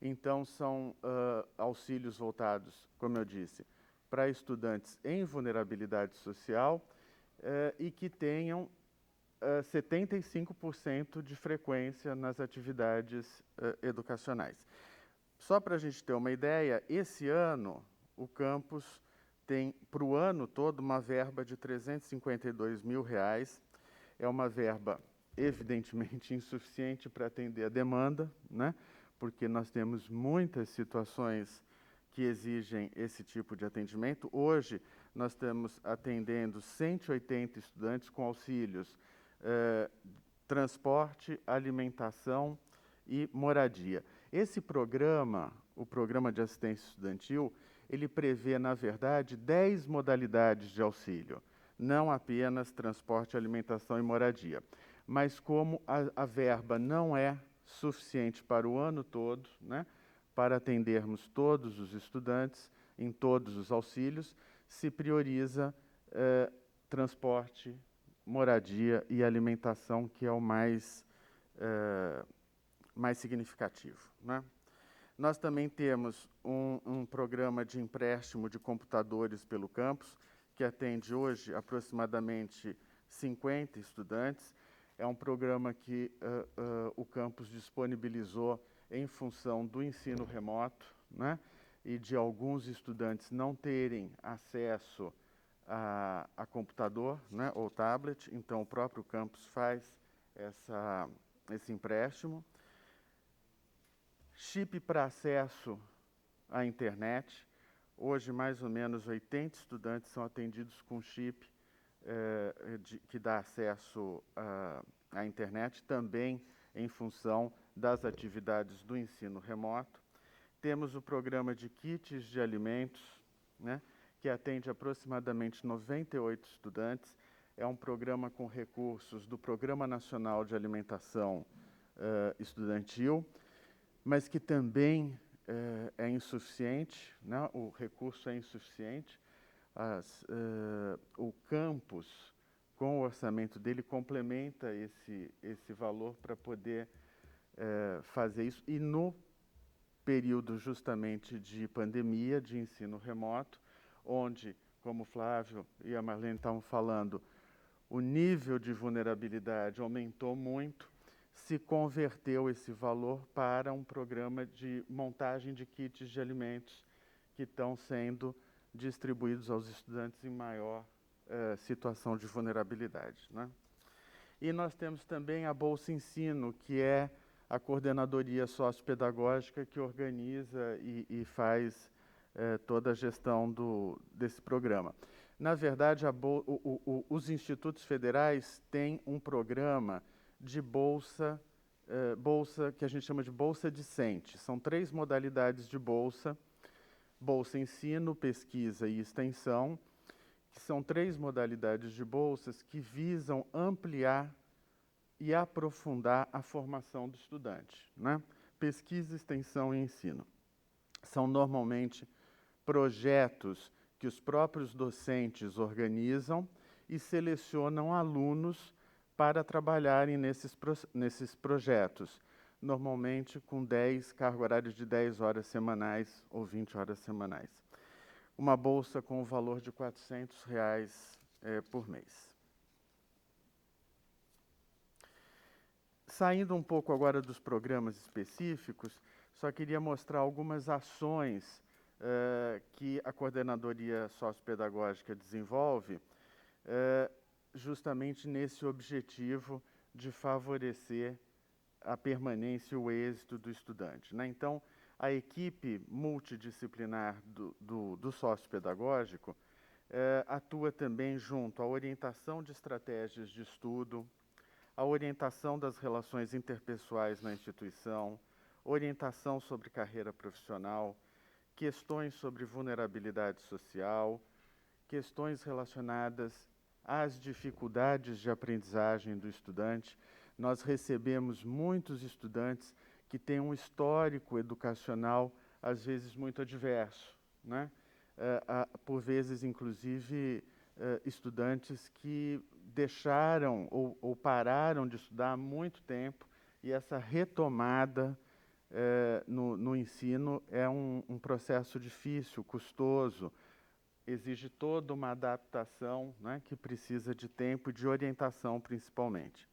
Então, são auxílios voltados, como eu disse, para estudantes em vulnerabilidade social e que tenham 75% de frequência nas atividades educacionais. Só para a gente ter uma ideia, esse ano o campus tem, para o ano todo, uma verba de R$352 mil. É uma verba, evidentemente, insuficiente para atender a demanda, né? Porque nós temos muitas situações que exigem esse tipo de atendimento. Hoje, nós estamos atendendo 180 estudantes com auxílios transporte, alimentação e moradia. Esse programa, o Programa de Assistência Estudantil, ele prevê, na verdade, 10 modalidades de auxílio, não apenas transporte, alimentação e moradia. Mas como a verba não é suficiente para o ano todo, né, para atendermos todos os estudantes em todos os auxílios, se prioriza transporte, moradia e alimentação, que é o mais significativo, né? Nós também temos um programa de empréstimo de computadores pelo campus, que atende hoje aproximadamente 50 estudantes. É um programa que o campus disponibilizou em função do ensino remoto, né? E de alguns estudantes não terem acesso a computador, né, ou tablet, então o próprio campus faz esse empréstimo. Chip para acesso à internet. Hoje, mais ou menos 80 estudantes são atendidos com chip que dá acesso à internet, também em função das atividades do ensino remoto. Temos o programa de kits de alimentos, né, que atende aproximadamente 98 estudantes. É um programa com recursos do Programa Nacional de Alimentação Estudantil, mas que também é insuficiente, né? O recurso é insuficiente. O campus, com o orçamento dele, complementa esse valor para poder fazer isso. E no período justamente de pandemia, de ensino remoto, onde, como o Flávio e a Marlene estavam falando, o nível de vulnerabilidade aumentou muito, se converteu esse valor para um programa de montagem de kits de alimentos que estão sendo distribuídos aos estudantes em maior situação de vulnerabilidade, né? E nós temos também a Bolsa Ensino, que é a coordenadoria sociopedagógica que organiza e faz toda a gestão desse programa. Na verdade, os institutos federais têm um programa de bolsa que a gente chama de Bolsa Discente. São 3 modalidades de bolsa: Bolsa Ensino, Pesquisa e Extensão, que são 3 modalidades de bolsas que visam ampliar e aprofundar a formação do estudante, né? Pesquisa, extensão e ensino. São normalmente projetos que os próprios docentes organizam e selecionam alunos para trabalharem nesses projetos, normalmente com carga horária de 10 horas semanais ou 20 horas semanais. Uma bolsa com o valor de R$ 400 por mês. Saindo um pouco agora dos programas específicos, só queria mostrar algumas ações que a Coordenadoria Sociopedagógica desenvolve justamente nesse objetivo de favorecer a permanência e o êxito do estudante, né? Então, a equipe multidisciplinar do sociopedagógico atua também junto à orientação de estratégias de estudo, a orientação das relações interpessoais na instituição, orientação sobre carreira profissional, questões sobre vulnerabilidade social, questões relacionadas às dificuldades de aprendizagem do estudante. Nós recebemos muitos estudantes que têm um histórico educacional, às vezes, muito adverso, né? Por vezes, inclusive, estudantes que deixaram ou pararam de estudar há muito tempo, e essa retomada no ensino é um processo difícil, custoso, exige toda uma adaptação, né, que precisa de tempo e de orientação, principalmente.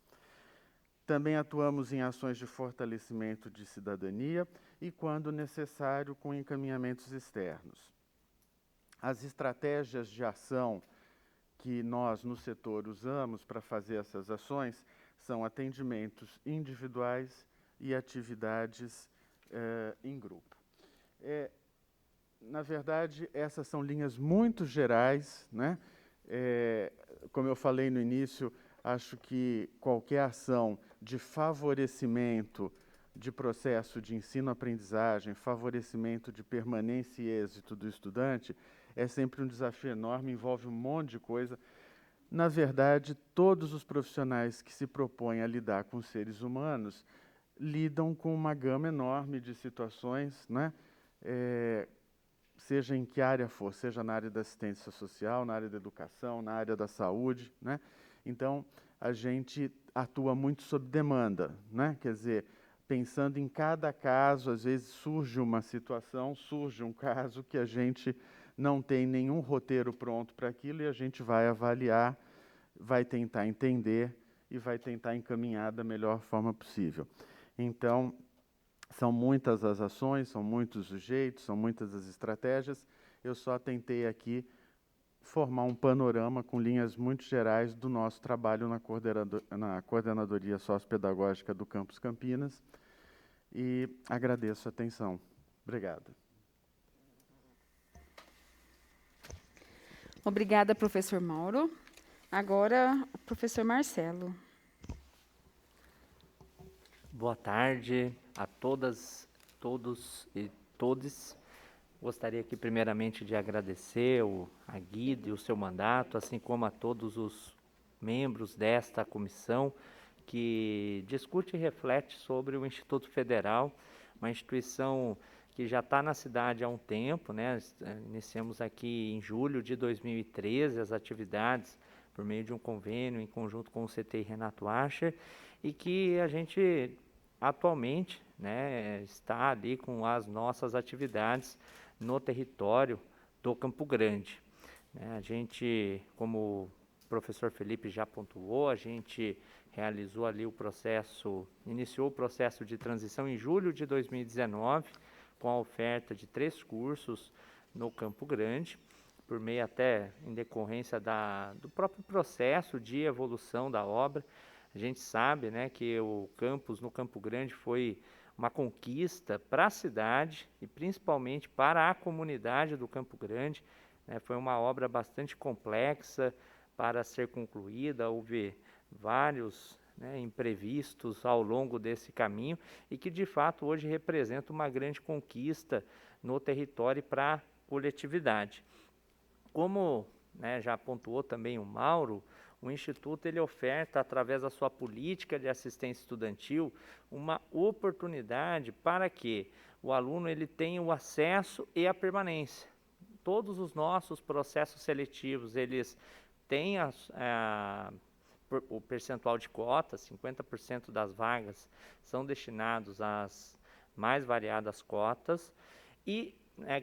Também atuamos em ações de fortalecimento de cidadania e, quando necessário, com encaminhamentos externos. As estratégias de ação que nós, no setor, usamos para fazer essas ações são atendimentos individuais e atividades em grupo. Na verdade, essas são linhas muito gerais, né? Como eu falei no início, acho que qualquer ação de favorecimento de processo de ensino-aprendizagem, favorecimento de permanência e êxito do estudante, é sempre um desafio enorme, envolve um monte de coisa. Na verdade, todos os profissionais que se propõem a lidar com seres humanos lidam com uma gama enorme de situações, né? Seja em que área for, seja na área da assistência social, na área da educação, na área da saúde, né? Então, a gente atua muito sob demanda, né? Quer dizer, pensando em cada caso, às vezes surge uma situação, surge um caso que a gente não tem nenhum roteiro pronto para aquilo e a gente vai avaliar, vai tentar entender e vai tentar encaminhar da melhor forma possível. Então, são muitas as ações, são muitos os jeitos, são muitas as estratégias. Eu só tentei aqui formar um panorama com linhas muito gerais do nosso trabalho na Coordenadoria Sociopedagógica do Campus Campinas. E agradeço a atenção. Obrigado. Obrigada, professor Mauro. Agora, o professor Marcelo. Boa tarde a todas, todos e todes. Gostaria aqui primeiramente de agradecer a Guida e o seu mandato, assim como a todos os membros desta comissão que discute e reflete sobre o Instituto Federal, uma instituição que já está na cidade há um tempo, né? Iniciamos aqui em julho de 2013 as atividades por meio de um convênio em conjunto com o CTI Renato Acher, e que a gente atualmente, né, está ali com as nossas atividades no território do Campo Grande. A gente, como o professor Felipe já pontuou, a gente realizou ali iniciou o processo de transição em julho de 2019, com a oferta de 3 cursos no Campo Grande, por meio até em decorrência do próprio processo de evolução da obra. A gente sabe, né, que o campus no Campo Grande foi uma conquista para a cidade e principalmente para a comunidade do Campo Grande, né? Foi uma obra bastante complexa para ser concluída, houve vários, né, imprevistos ao longo desse caminho e que de fato hoje representa uma grande conquista no território para a coletividade. Como, né, já pontuou também o Mauro, o Instituto ele oferta, através da sua política de assistência estudantil, uma oportunidade para que o aluno ele tenha o acesso e a permanência. Todos os nossos processos seletivos, eles têm o percentual de cotas, 50% das vagas são destinados às mais variadas cotas, e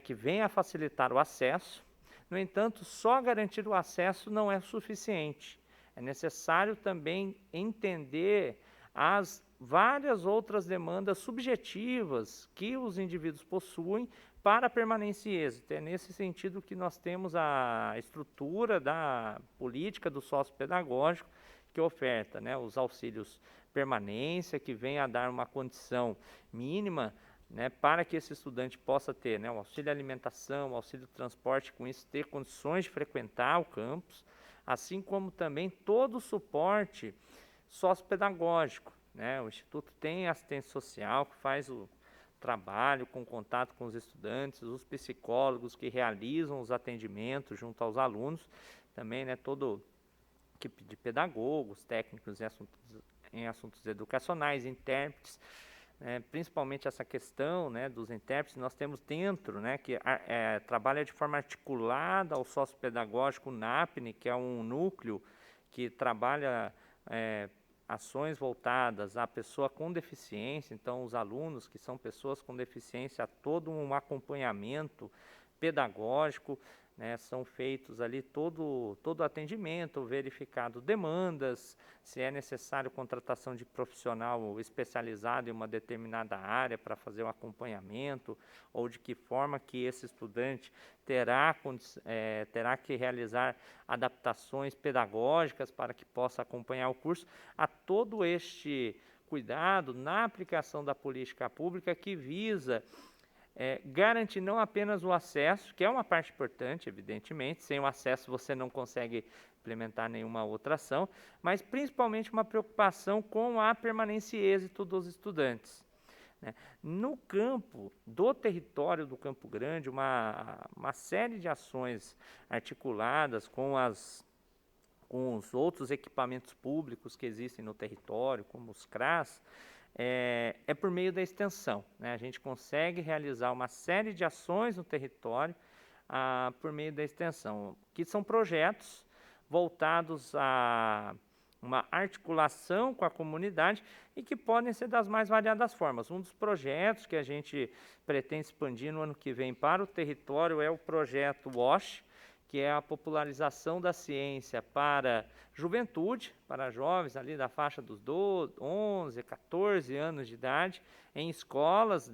que vem a facilitar o acesso. No entanto, só garantir o acesso não é suficiente. É necessário também entender as várias outras demandas subjetivas que os indivíduos possuem para a permanência e êxito. É nesse sentido que nós temos a estrutura da política do sócio-pedagógico, que oferta, né, os auxílios permanência, que vem a dar uma condição mínima, né, para que esse estudante possa ter, né, o auxílio alimentação, o auxílio transporte, com isso ter condições de frequentar o campus, assim como também todo o suporte sociopedagógico, né? O Instituto tem assistência social que faz o trabalho com contato com os estudantes, os psicólogos que realizam os atendimentos junto aos alunos, também, né, todo equipe de pedagogos, técnicos em assuntos educacionais, intérpretes, principalmente essa questão, né, dos intérpretes. Nós temos dentro, né, que trabalha de forma articulada ao sociopedagógico, o NAPNE, que é um núcleo que trabalha ações voltadas à pessoa com deficiência. Então, os alunos que são pessoas com deficiência, todo um acompanhamento pedagógico, né, são feitos ali todo atendimento, verificado demandas, se é necessário contratação de profissional especializado em uma determinada área para fazer o acompanhamento, ou de que forma que esse estudante terá que realizar adaptações pedagógicas para que possa acompanhar o curso. A todo este cuidado na aplicação da política pública que visa garantir não apenas o acesso, que é uma parte importante, evidentemente, sem o acesso você não consegue implementar nenhuma outra ação, mas principalmente uma preocupação com a permanência e êxito dos estudantes, né? No campo do território do Campo Grande, uma série de ações articuladas com os outros equipamentos públicos que existem no território, como os CRAS, é por meio da extensão, né? A gente consegue realizar uma série de ações no território por meio da extensão, que são projetos voltados a uma articulação com a comunidade e que podem ser das mais variadas formas. Um dos projetos que a gente pretende expandir no ano que vem para o território é o projeto WASH, que é a popularização da ciência para juventude, para jovens ali da faixa dos 11, 14 anos de idade, em escolas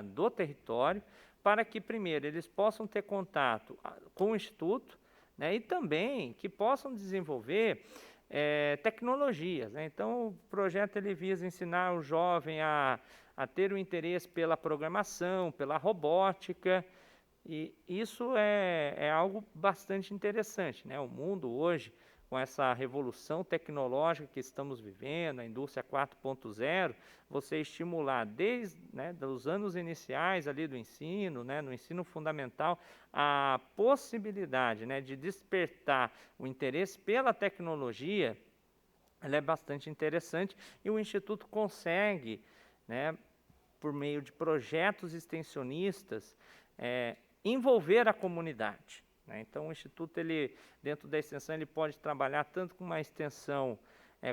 do território, para que, primeiro, eles possam ter contato com o Instituto, né, e também que possam desenvolver tecnologias, né? Então, o projeto ele visa ensinar o jovem a ter o interesse pela programação, pela robótica, E isso é algo bastante interessante, né? O mundo hoje, com essa revolução tecnológica que estamos vivendo, a indústria 4.0, você estimular desde, né, dos anos iniciais ali do ensino, né, no ensino fundamental, a possibilidade, né, de despertar o interesse pela tecnologia, ela é bastante interessante e o Instituto consegue, né, por meio de projetos extensionistas, envolver a comunidade, né? Então, o Instituto, ele, dentro da extensão, ele pode trabalhar tanto com uma extensão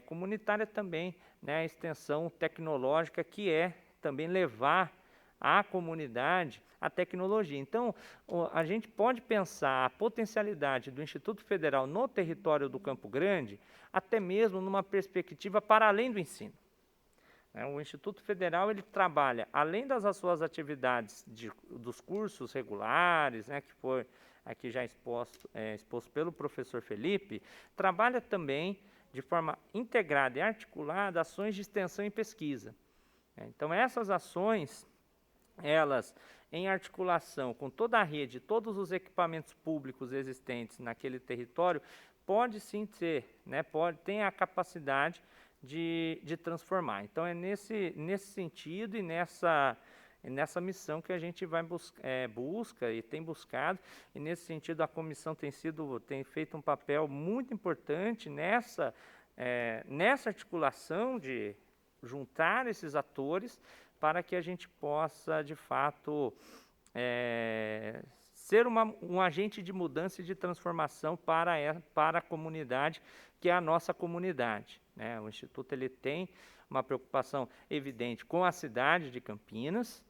comunitária também, né, a extensão tecnológica, que é também levar à comunidade a tecnologia. Então, a gente pode pensar a potencialidade do Instituto Federal no território do Campo Grande, até mesmo numa perspectiva para além do ensino. O Instituto Federal, ele trabalha, além das suas atividades dos cursos regulares, né, que foi aqui já exposto pelo professor Felipe, trabalha também de forma integrada e articulada ações de extensão e pesquisa. Então, essas ações, elas, em articulação com toda a rede, todos os equipamentos públicos existentes naquele território, pode sim ser, né, tem a capacidade de transformar. Então, é nesse sentido e nessa missão que a gente vai busca e tem buscado, e nesse sentido a comissão tem feito um papel muito importante nessa articulação de juntar esses atores para que a gente possa, de fato, ser um agente de mudança e de transformação para a comunidade, que é a nossa comunidade, né? O Instituto, ele tem uma preocupação evidente com a cidade de Campinas,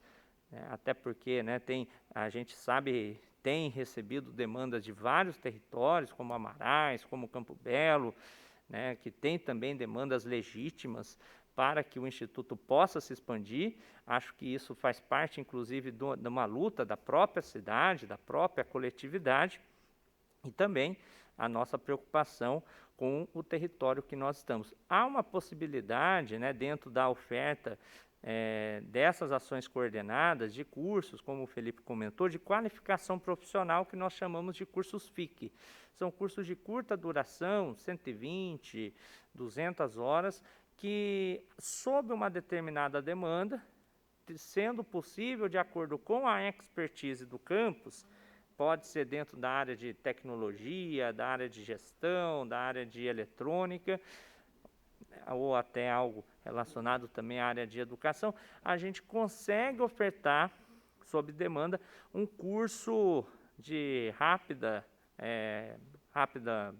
né? Até porque, né, a gente sabe, tem recebido demandas de vários territórios, como Amarais, como Campo Belo, né, que tem também demandas legítimas para que o Instituto possa se expandir. Acho que isso faz parte, inclusive, de uma luta da própria cidade, da própria coletividade, e também a nossa preocupação com o território que nós estamos. Há uma possibilidade, né, dentro da oferta dessas ações coordenadas de cursos, como o Felipe comentou, de qualificação profissional, que nós chamamos de cursos FIC. São cursos de curta duração, 120, 200 horas, que, sob uma determinada demanda, sendo possível, de acordo com a expertise do campus, pode ser dentro da área de tecnologia, da área de gestão, da área de eletrônica, ou até algo relacionado também à área de educação, a gente consegue ofertar, sob demanda, um curso de rápido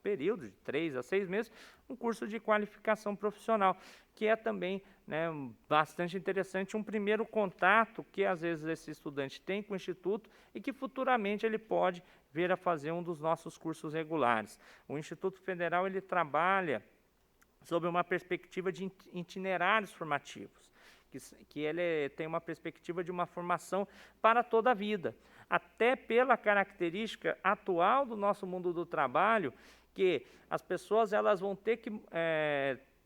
período, de 3 a 6 meses, um curso de qualificação profissional, que é também, né, bastante interessante, um primeiro contato que às vezes esse estudante tem com o Instituto e que futuramente ele pode vir a fazer um dos nossos cursos regulares. O Instituto Federal, ele trabalha sob uma perspectiva de itinerários formativos, que ele tem uma perspectiva de uma formação para toda a vida, até pela característica atual do nosso mundo do trabalho, que as pessoas, elas vão ter que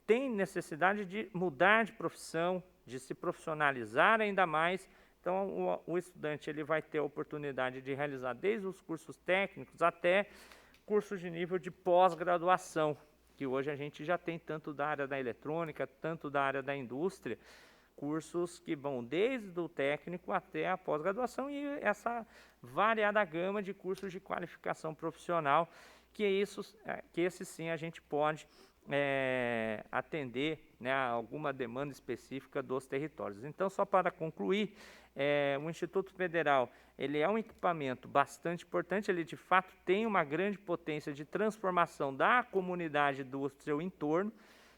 têm necessidade de mudar de profissão, de se profissionalizar ainda mais. Então, o estudante, ele vai ter a oportunidade de realizar desde os cursos técnicos até cursos de nível de pós-graduação, que hoje a gente já tem tanto da área da eletrônica, tanto da área da indústria, cursos que vão desde o técnico até a pós-graduação, e essa variada gama de cursos de qualificação profissional, que esse sim a gente pode atender, né, a alguma demanda específica dos territórios. Então, só para concluir, o Instituto Federal, ele é um equipamento bastante importante, ele de fato tem uma grande potência de transformação da comunidade do seu entorno.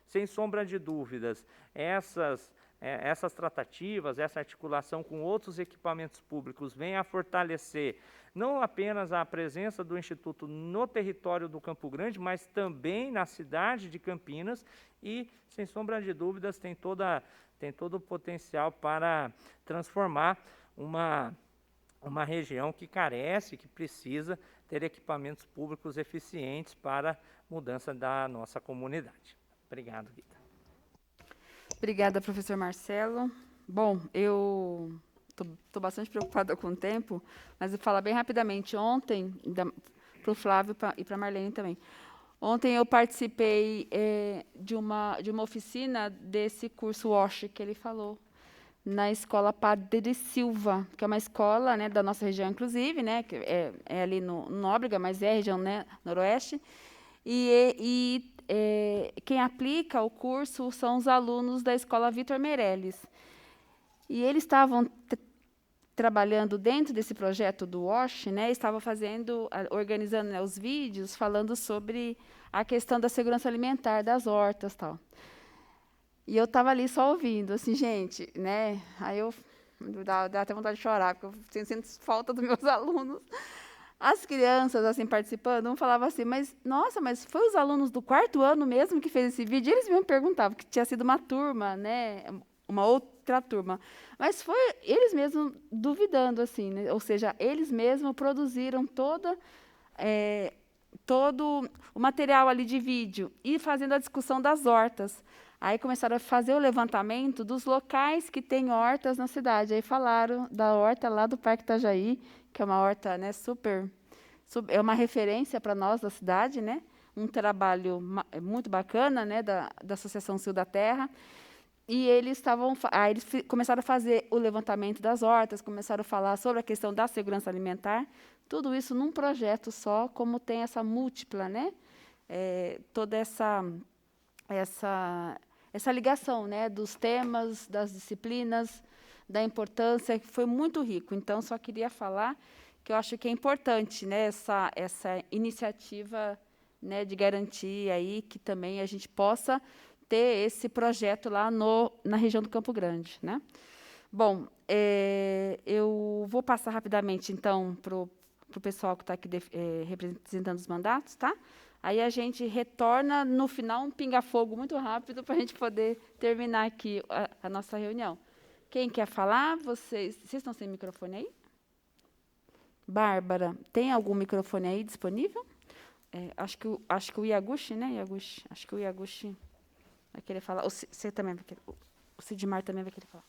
Sem sombra de dúvidas, essas tratativas, essa articulação com outros equipamentos públicos vem a fortalecer não apenas a presença do Instituto no território do Campo Grande, mas também na cidade de Campinas, e, sem sombra de dúvidas, tem todo o potencial para transformar uma região que carece, que precisa ter equipamentos públicos eficientes para a mudança da nossa comunidade. Obrigado, Guida. Obrigada, professor Marcelo. Bom, eu estou bastante preocupada com o tempo, mas eu vou falar bem rapidamente. Ontem, para o Flávio e para a Marlene também. Ontem eu participei de uma oficina desse curso WASH que ele falou, na Escola Padre Silva, que é uma escola, né, da nossa região, inclusive, né, que é ali no Nóbrega, mas é a região, né, noroeste. Quem aplica o curso são os alunos da Escola Vitor Meirelles. E eles estavam trabalhando dentro desse projeto do WASH, né, estavam organizando, né, os vídeos, falando sobre a questão da segurança alimentar das hortas, tal. E eu estava ali só ouvindo, assim, gente, né? Aí eu dá até vontade de chorar, porque eu sinto falta dos meus alunos. As crianças, assim, participando, um falava assim, mas, nossa, mas foi os alunos do 4º ano mesmo que fez esse vídeo? E eles me perguntavam, que tinha sido uma turma, né? Uma outra turma. Mas foi eles mesmos duvidando, assim, né? Ou seja, eles mesmos produziram todo o material ali de vídeo e fazendo a discussão das hortas. Aí começaram a fazer o levantamento dos locais que têm hortas na cidade. Aí falaram da horta lá do Parque Itajaí, que é uma horta, né, é uma referência para nós da cidade, né? Um trabalho muito bacana, né, da Associação Cio da Terra. E eles começaram a fazer o levantamento das hortas, começaram a falar sobre a questão da segurança alimentar. Tudo isso num projeto só, como tem essa múltipla, né? Toda essa ligação, né, dos temas, das disciplinas, da importância, que foi muito rico. Então, só queria falar que eu acho que é importante, né, essa iniciativa, né, de garantir aí que também a gente possa ter esse projeto lá na região do Campo Grande, né? Bom, eu vou passar rapidamente, então, para o pessoal que está aqui representando os mandatos, tá? Aí a gente retorna, no final, um pinga-fogo muito rápido para a gente poder terminar aqui a nossa reunião. Quem quer falar? Vocês estão sem microfone aí? Bárbara, tem algum microfone aí disponível? Acho que o Iaguchi, né, Iaguchi? Acho que o Iaguchi vai querer falar. Você também vai querer. O Sidmar também vai querer falar.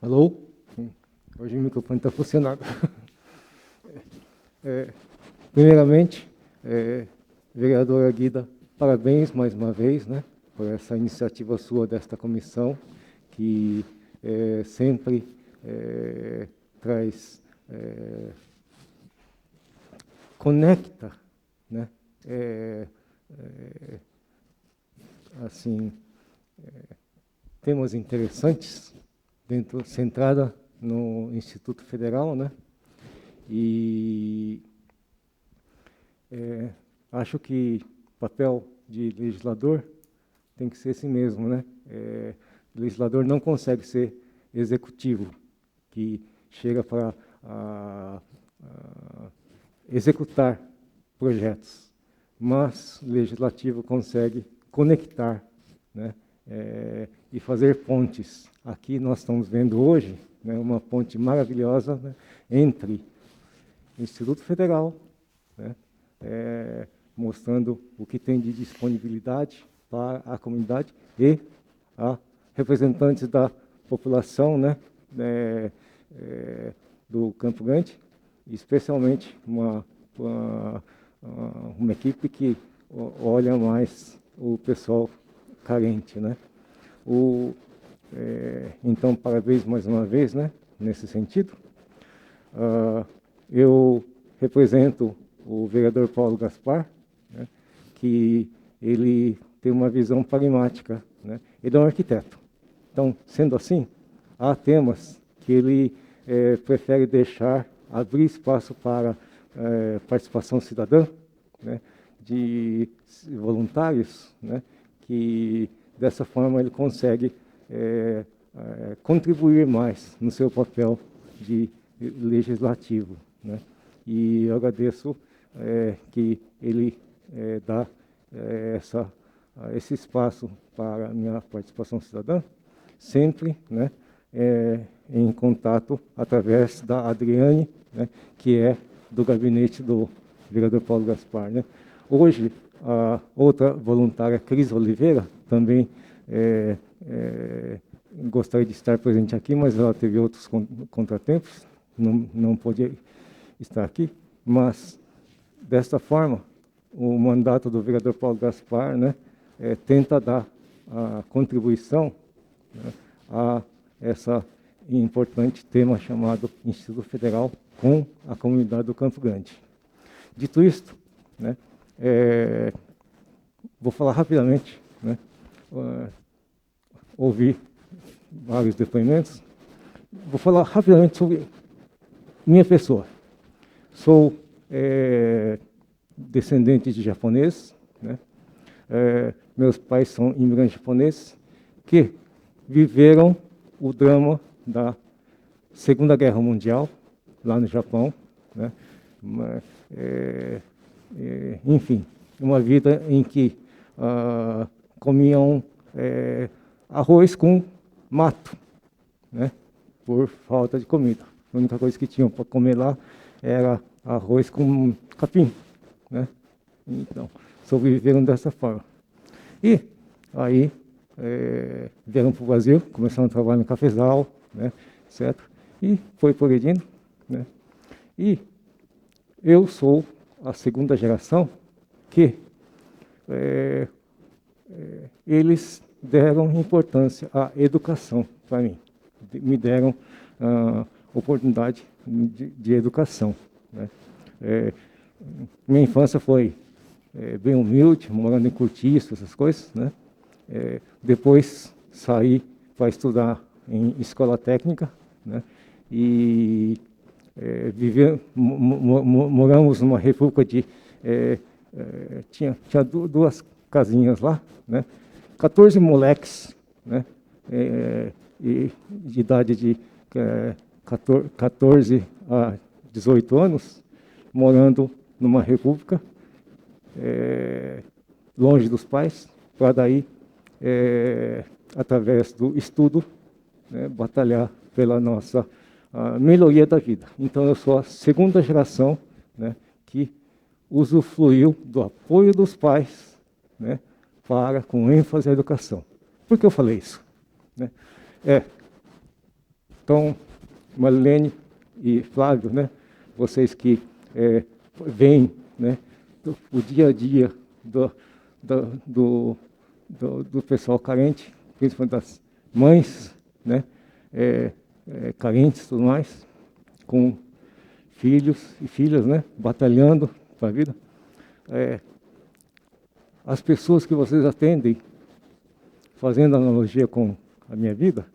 Alô? Hoje o microfone está funcionando. Primeiramente, vereadora Guida, parabéns mais uma vez, né, por essa iniciativa sua desta comissão, que sempre conecta, né, assim, temas interessantes, centrada no Instituto Federal, né? E acho que o papel de legislador tem que ser esse mesmo, né? O legislador não consegue ser executivo, que chega para executar projetos, mas o legislativo consegue conectar, né? E fazer pontes. Aqui nós estamos vendo hoje, né, uma ponte maravilhosa, né, entre o Instituto Federal, né, mostrando o que tem de disponibilidade para a comunidade e a representantes da população, né, do Campo Grande, especialmente uma equipe que olha mais o pessoal carente, né? Então, parabéns mais uma vez, né, nesse sentido. Eu represento o vereador Paulo Gaspar, né, que ele tem uma visão pragmática, né? Ele é um arquiteto. Então, sendo assim, há temas que ele prefere abrir espaço para participação cidadã, né, de voluntários, né, que dessa forma ele consegue contribuir mais no seu papel de legislativo, né? E eu agradeço que ele dá esse espaço para a minha participação cidadã, sempre, né, em contato através da Adriane, né, que é do gabinete do vereador Paulo Gaspar, né? Hoje, a outra voluntária, Cris Oliveira, também gostaria de estar presente aqui, mas ela teve outros contratempos, não pôde estar aqui, mas, desta forma, o mandato do vereador Paulo Gaspar, né, tenta dar a contribuição, né, a esse importante tema chamado Instituto Federal com a comunidade do Campo Grande. Dito isto, né, vou falar rapidamente, né, ouvi vários depoimentos, vou falar rapidamente sobre minha pessoa. Sou descendente de japoneses, né? Meus pais são imigrantes japoneses que viveram o drama da Segunda Guerra Mundial lá no Japão, né? Enfim, uma vida em que comiam arroz com mato, né? Por falta de comida. A única coisa que tinham para comer lá era arroz com capim, né? Então, sobreviveram dessa forma. E aí vieram para o Brasil, começaram a trabalhar no cafezal, né, etc. E foi progredindo, né? E eu sou a segunda geração que eles deram importância à educação para mim. Me deram oportunidade de educação, né? Minha infância foi bem humilde, morando em cortiço, essas coisas, né? Depois saí para estudar em escola técnica, né? E moramos numa república de... tinha duas casinhas lá, né? 14 moleques, né? De idade de 14 a 18 anos, morando numa república, longe dos pais, para daí, através do estudo, né, batalhar pela nossa melhoria da vida. Então, eu sou a segunda geração, né, que usufruiu do apoio dos pais, né, para, com ênfase, a educação. Por que eu falei isso? Né? Então, Marlene e Flávio, né, vocês que veem, né, o dia a dia do pessoal carente, principalmente das mães, né, carentes e tudo mais, com filhos e filhas, né, batalhando para a vida. As pessoas que vocês atendem, fazendo analogia com a minha vida,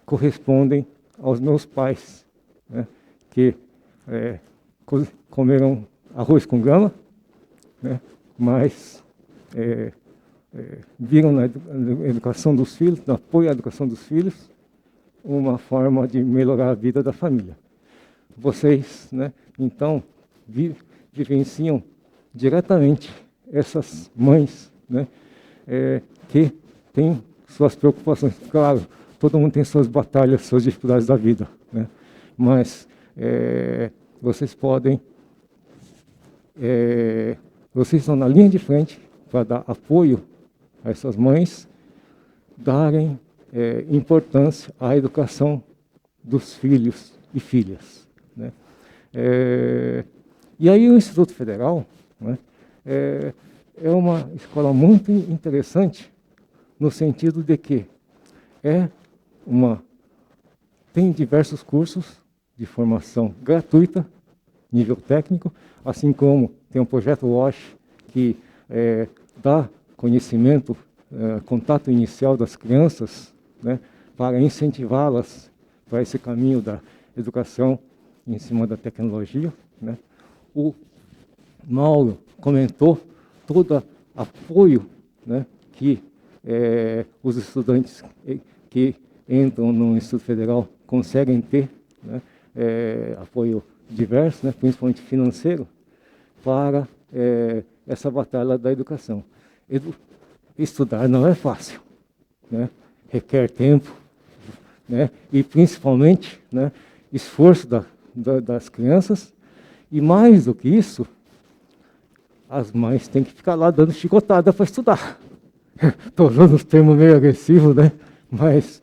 correspondem aos meus pais, né, que comeram arroz com grama, né, mas viram na educação dos filhos, no apoio à educação dos filhos, uma forma de melhorar a vida da família. Vocês, né, então, vivenciam diretamente essas mães, né, que têm suas preocupações. Claro, todo mundo tem suas batalhas, suas dificuldades da vida, né, mas vocês podem, vocês estão na linha de frente para dar apoio a essas mães, darem importância à educação dos filhos e filhas, né? E aí o Instituto Federal, né, é uma escola muito interessante no sentido de que tem diversos cursos de formação gratuita, nível técnico, assim como tem um projeto WASH que dá conhecimento, contato inicial das crianças, né, para incentivá-las para esse caminho da educação em cima da tecnologia, né. O Mauro comentou todo apoio, né, que os estudantes que entram no Instituto Federal conseguem ter, né, apoio diverso, né, principalmente financeiro, para essa batalha da educação. Estudar não é fácil, né, requer tempo, né, e principalmente, né, esforço das crianças, e mais do que isso, as mães têm que ficar lá dando chicotada para estudar, estou usando os termos meio agressivos, né? Mas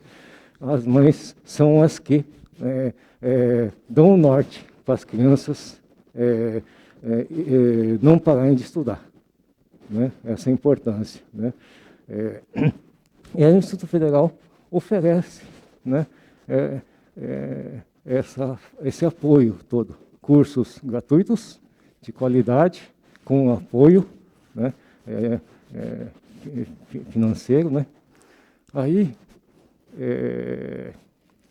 as mães são as que dão o norte para as crianças não pararem de estudar, né? Essa é a importância, né? E aí o Instituto Federal oferece, né, esse apoio todo, cursos gratuitos, de qualidade, com apoio, né, financeiro, né. Aí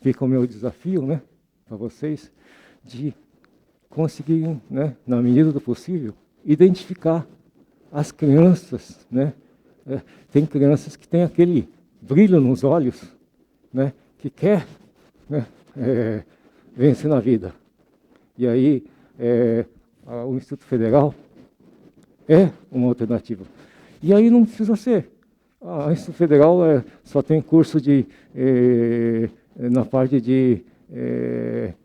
fica o meu desafio, né, para vocês, de conseguirem, né, na medida do possível, identificar as crianças, né. Tem crianças que têm aquele brilho nos olhos, né, que quer, né, vencer na vida. E aí o Instituto Federal é uma alternativa. E aí não precisa ser. O Instituto Federal só tem curso na parte de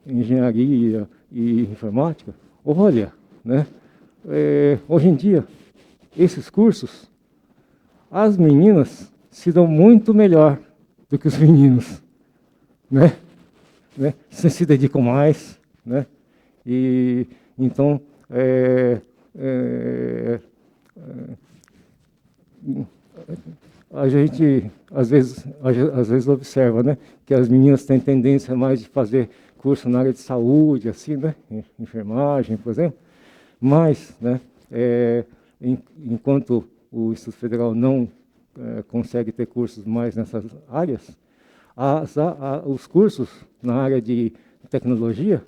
engenharia e informática. Olha, né, hoje em dia, esses cursos, as meninas se dão muito melhor do que os meninos, né? Se dedicam mais, né? E então a gente às vezes observa, né, que as meninas têm tendência mais de fazer curso na área de saúde, assim, né, enfermagem, por exemplo, mas, né, enquanto o Instituto Federal não consegue ter cursos mais nessas áreas, os cursos na área de tecnologia,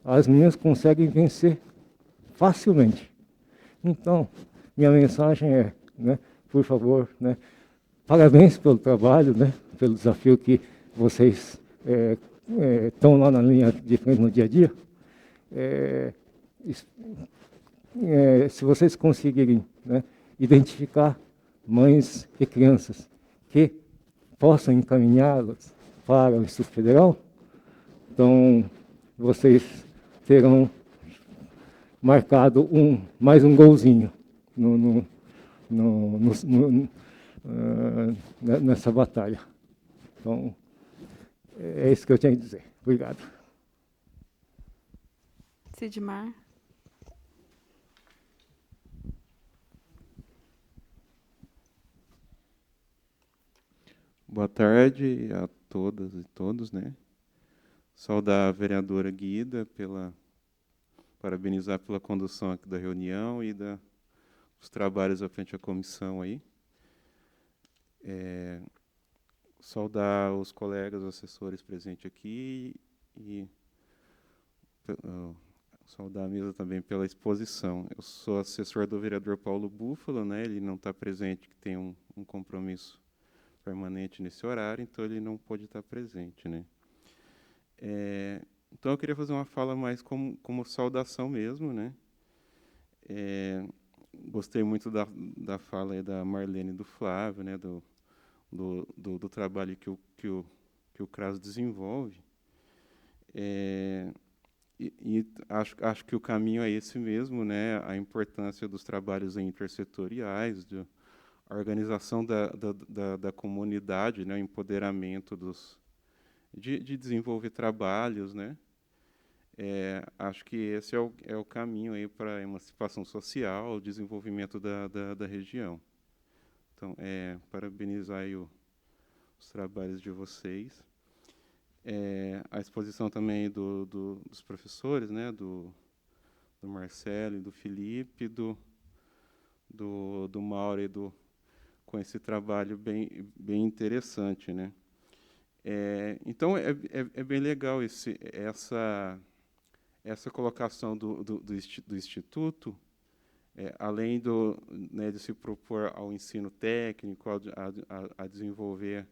as meninas conseguem vencer facilmente. Então, minha mensagem é, né, por favor, né, parabéns pelo trabalho, né, pelo desafio que vocês estão lá na linha de frente no dia a dia. Se vocês conseguirem, né, identificar mães e crianças que possam encaminhá-las para o Instituto Federal, então vocês terão marcado mais um golzinho nessa batalha. Então, é isso que eu tinha que dizer. Obrigado. Sidmar. Boa tarde a todas e todos, né? Saudar a vereadora Guida, parabenizar pela condução aqui da reunião e dos trabalhos à frente da comissão aí. Saudar os colegas assessores presentes aqui e saudar a mesa também pela exposição. Eu sou assessor do vereador Paulo Búfalo, né? Ele não está presente, que tem um compromisso permanente nesse horário, então ele não pôde estar presente, né? Então eu queria fazer uma fala mais como saudação mesmo, né? Gostei muito da fala aí da Marlene e do Flávio, né? Do trabalho que o CRAS desenvolve. E acho que o caminho é esse mesmo, né? A importância dos trabalhos intersetoriais, a organização da comunidade, né? O empoderamento de desenvolver trabalhos, né? Acho que esse é o caminho aí para a emancipação social, o desenvolvimento da região. Então, parabenizar aí os trabalhos de vocês. A exposição também dos professores, né? Do Marcelo e do Felipe, do Mauro e com esse trabalho bem interessante, né? Então, é bem legal essa colocação do Instituto, além né, de se propor ao ensino técnico, a desenvolver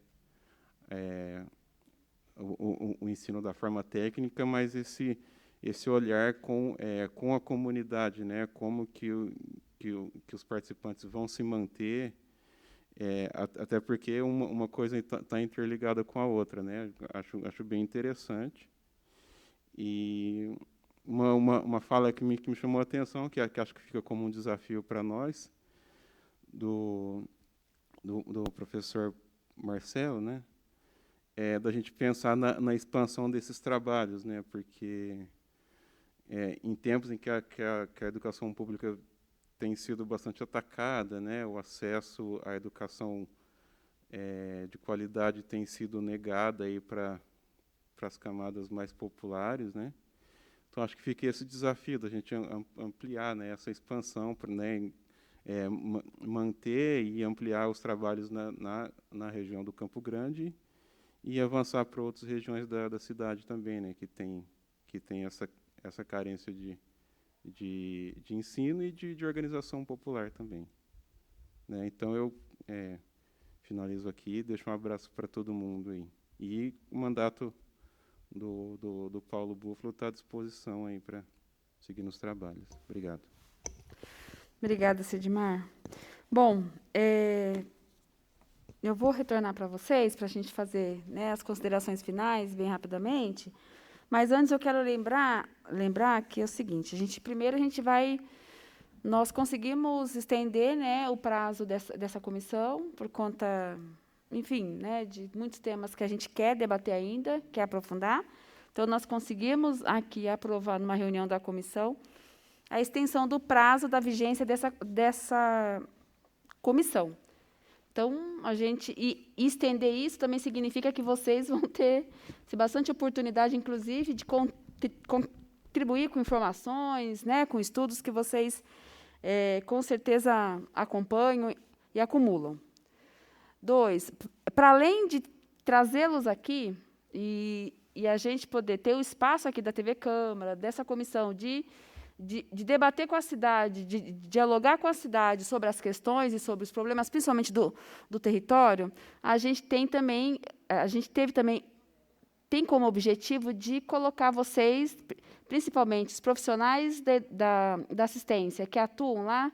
o ensino da forma técnica, mas esse olhar com a comunidade, né? Como que os participantes vão se manter, até porque uma coisa está interligada com a outra, né? Acho bem interessante. E uma fala que me chamou a atenção, que acho que fica como um desafio para nós, do professor Marcelo, né, da gente pensar na expansão desses trabalhos, né, porque em tempos em que a educação pública tem sido bastante atacada, né, o acesso à educação de qualidade tem sido negado aí para as camadas mais populares, né. Então acho que fica esse desafio da gente ampliar, né, essa expansão, né, manter e ampliar os trabalhos na região do Campo Grande e avançar para outras regiões da cidade também, né, que tem essa carência de ensino e de organização popular também, né. Então eu finalizo aqui, deixo um abraço para todo mundo aí. E o mandato do Paulo Búfalo está à disposição aí para seguir nos trabalhos. Obrigado. Obrigada, Sidmar. Bom, eu vou retornar para vocês, para a gente fazer, né, as considerações finais, bem rapidamente, mas antes eu quero lembrar que é o seguinte, nós conseguimos estender, né, o prazo dessa comissão, por conta, enfim, né, de muitos temas que a gente quer debater ainda, quer aprofundar. Então, nós conseguimos aqui aprovar, numa reunião da comissão, a extensão do prazo da vigência dessa comissão. Então, estender isso também significa que vocês vão ter bastante oportunidade, inclusive, de contribuir com informações, né, com estudos que vocês, com certeza, acompanham e acumulam. 2, para além de trazê-los aqui e a gente poder ter o espaço aqui da TV Câmara, dessa comissão, de debater com a cidade, de dialogar com a cidade sobre as questões e sobre os problemas, principalmente do território, a gente tem como objetivo de colocar vocês, principalmente os profissionais da assistência que atuam lá,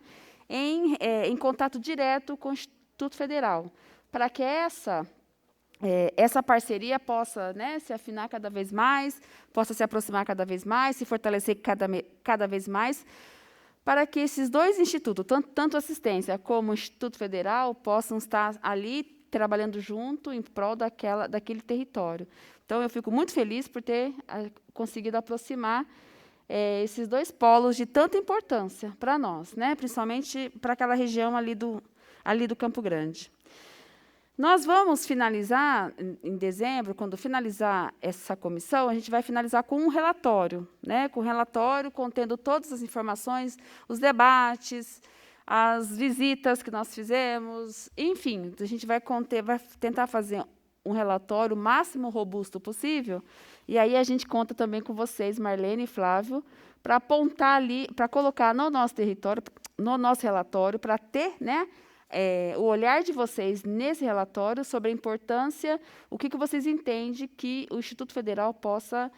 em contato direto com o Instituto Federal, para que essa parceria possa, né, se afinar cada vez mais, possa se aproximar cada vez mais, se fortalecer cada vez mais, para que esses dois institutos, tanto a assistência como o Instituto Federal, possam estar ali trabalhando junto em prol daquele território. Então, eu fico muito feliz por ter conseguido aproximar esses dois polos de tanta importância para nós, né, principalmente para aquela região ali do Campo Grande. Nós vamos finalizar, em dezembro, quando finalizar essa comissão, a gente vai finalizar com um relatório, né, com um relatório contendo todas as informações, os debates, as visitas que nós fizemos, enfim, a gente vai tentar fazer um relatório o máximo robusto possível, e aí a gente conta também com vocês, Marlene e Flávio, para apontar ali, para colocar no nosso território, no nosso relatório, para ter, né, o olhar de vocês nesse relatório sobre a importância, o que vocês entendem que o Instituto Federal possa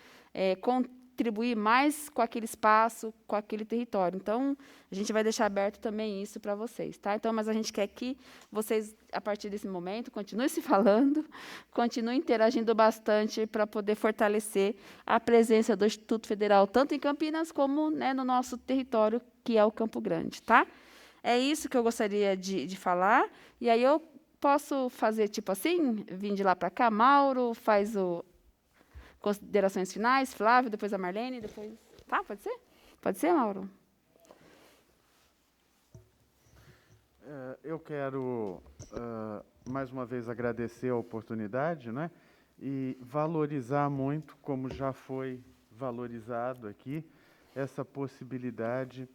contribuir mais com aquele espaço, com aquele território. Então, a gente vai deixar aberto também isso para vocês, tá? Então, mas a gente quer que vocês, a partir desse momento, continuem se falando, continuem interagindo bastante para poder fortalecer a presença do Instituto Federal, tanto em Campinas como, né, no nosso território, que é o Campo Grande, tá? É isso que eu gostaria de falar. E aí eu posso fazer tipo assim, vim de lá para cá, Mauro faz considerações finais, Flávio, depois a Marlene, depois... Tá, pode ser? Pode ser, Mauro? Eu quero, mais uma vez, agradecer a oportunidade, né, e valorizar muito, como já foi valorizado aqui, essa possibilidade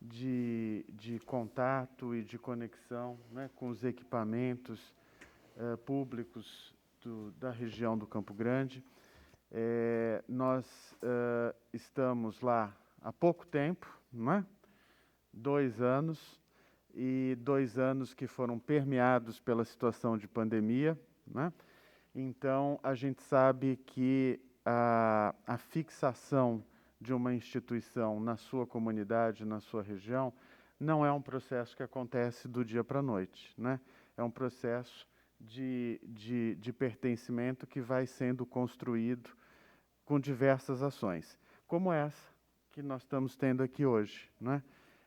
de contato e de conexão, né, com os equipamentos públicos da região do Campo Grande. Nós estamos lá há pouco tempo, né? 2 anos, e 2 anos que foram permeados pela situação de pandemia, né? Então, a gente sabe que a fixação de uma instituição na sua comunidade, na sua região, não é um processo que acontece do dia para a noite, né? É um processo de pertencimento que vai sendo construído com diversas ações, como essa que nós estamos tendo aqui hoje, né?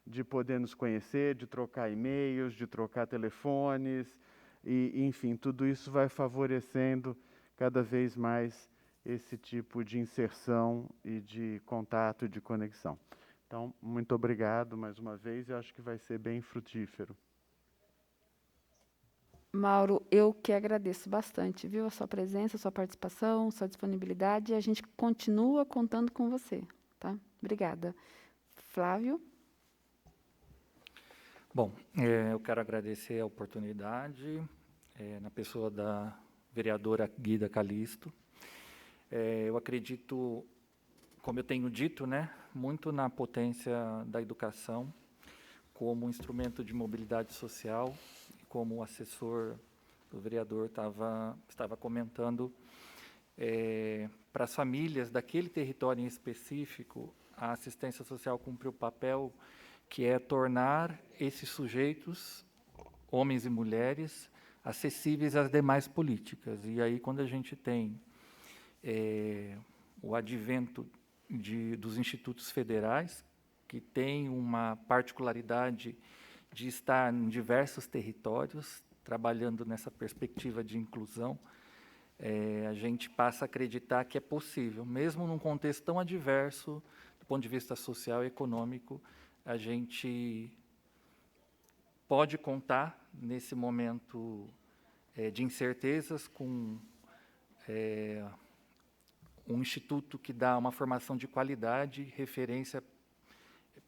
De poder nos conhecer, de trocar e-mails, de trocar telefones, e, enfim, tudo isso vai favorecendo cada vez mais esse tipo de inserção e de contato, de conexão. Então, muito obrigado mais uma vez, eu acho que vai ser bem frutífero. Mauro, eu que agradeço bastante, viu, a sua presença, a sua participação, sua disponibilidade, e a gente continua contando com você, tá? Obrigada. Flávio? Bom, eu quero agradecer a oportunidade, na pessoa da vereadora Guida Calisto. Eu acredito, como eu tenho dito, né, muito na potência da educação como instrumento de mobilidade social, como o assessor do vereador estava comentando, para as famílias daquele território em específico, a assistência social cumpre o papel que é tornar esses sujeitos, homens e mulheres, acessíveis às demais políticas. E aí, quando a gente tem o advento dos institutos federais, que tem uma particularidade de estar em diversos territórios, trabalhando nessa perspectiva de inclusão, a gente passa a acreditar que é possível, mesmo num contexto tão adverso, do ponto de vista social e econômico, a gente pode contar, nesse momento de incertezas, com um instituto que dá uma formação de qualidade, referência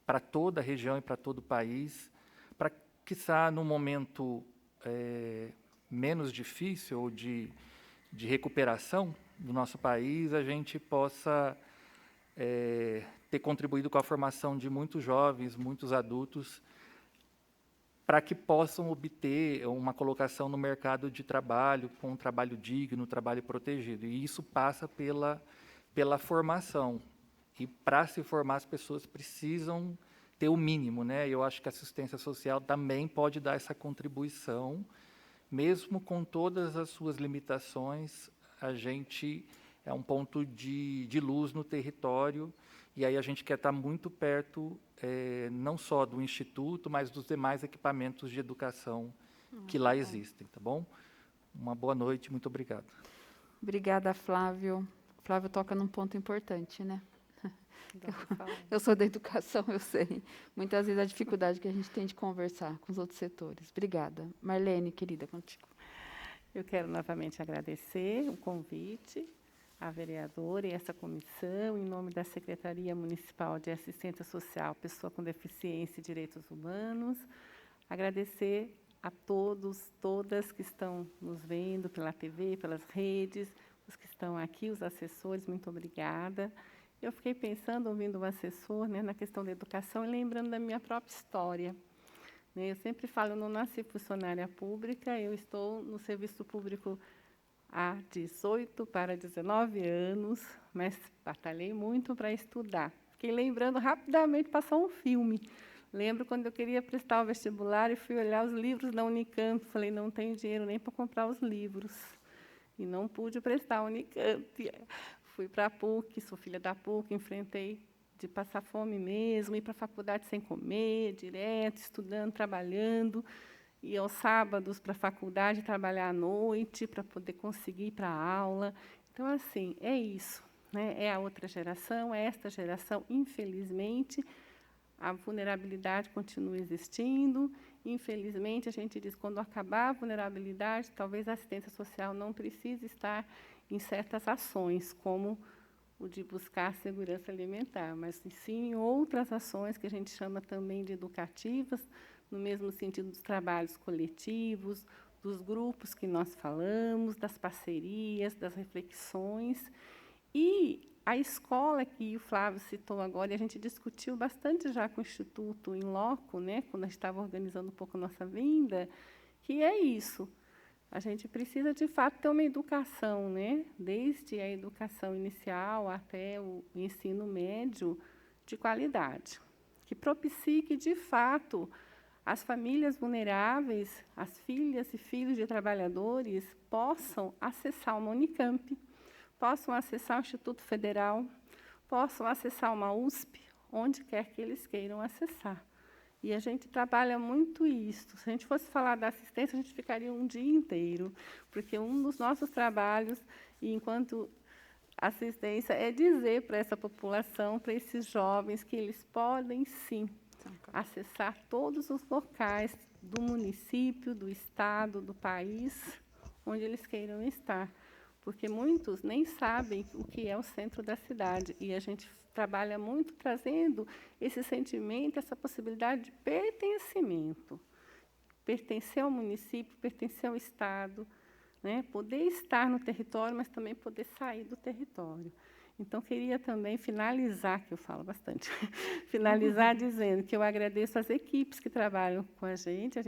para toda a região e para todo o país, para, quiçá, no momento menos difícil ou de recuperação do nosso país, a gente possa ter contribuído com a formação de muitos jovens, muitos adultos, para que possam obter uma colocação no mercado de trabalho, com um trabalho digno, um trabalho protegido. E isso passa pela formação. E, para se formar, as pessoas precisam ter o mínimo, né? Eu acho que a assistência social também pode dar essa contribuição, mesmo com todas as suas limitações, a gente é um ponto de luz no território, e aí a gente quer estar muito perto, não só do Instituto, mas dos demais equipamentos de educação que lá existem, tá bom? Uma boa noite, muito obrigado. Obrigada, Flávio. Flávio toca num ponto importante, né? Eu sou da educação, eu sei. Muitas vezes a dificuldade que a gente tem de conversar com os outros setores. Obrigada. Marlene, querida, contigo. Eu quero novamente agradecer o convite à vereadora e essa comissão, em nome da Secretaria Municipal de Assistência Social, Pessoa com Deficiência e Direitos Humanos. Agradecer a todos, todas que estão nos vendo pela TV, pelas redes, os que estão aqui, os assessores, muito obrigada. Eu fiquei pensando, ouvindo o assessor, né, na questão da educação e lembrando da minha própria história. Eu sempre falo, eu não nasci funcionária pública, eu estou no serviço público há 18 para 19 anos, mas batalhei muito para estudar. Fiquei lembrando rapidamente, passou um filme. Lembro quando eu queria prestar o vestibular e fui olhar os livros da Unicamp. Falei, não tenho dinheiro nem para comprar os livros. E não pude prestar a Unicamp. Fui para a PUC, sou filha da PUC, enfrentei de passar fome mesmo, ir para a faculdade sem comer, direto, estudando, trabalhando, e aos sábados para a faculdade, trabalhar à noite, para poder conseguir ir para a aula. Então, assim, é isso, né? É a outra geração, é esta geração, infelizmente, a vulnerabilidade continua existindo. Infelizmente, a gente diz, quando acabar a vulnerabilidade, talvez a assistência social não precise estar em certas ações, como o de buscar segurança alimentar, mas sim outras ações que a gente chama também de educativas, no mesmo sentido dos trabalhos coletivos, dos grupos que nós falamos, das parcerias, das reflexões. E a escola que o Flávio citou agora, e a gente discutiu bastante já com o Instituto em loco, né, quando a gente estava organizando um pouco a nossa vinda, que é isso. A gente precisa, de fato, ter uma educação, né? Desde a educação inicial até o ensino médio, de qualidade, que propicie que, de fato, as famílias vulneráveis, as filhas e filhos de trabalhadores, possam acessar uma Unicamp, possam acessar o Instituto Federal, possam acessar uma USP, onde quer que eles queiram acessar. E a gente trabalha muito isso. Se a gente fosse falar da assistência, a gente ficaria um dia inteiro, porque um dos nossos trabalhos, enquanto assistência, é dizer para essa população, para esses jovens, que eles podem, sim, acessar todos os locais do município, do estado, do país, onde eles queiram estar. Porque muitos nem sabem o que é o centro da cidade. E a gente trabalha muito trazendo esse sentimento, essa possibilidade de pertencimento. Pertencer ao município, pertencer ao estado, né? Poder estar no território, mas também poder sair do território. Então, queria também finalizar, que eu falo bastante, finalizar dizendo que eu agradeço as equipes que trabalham com a gente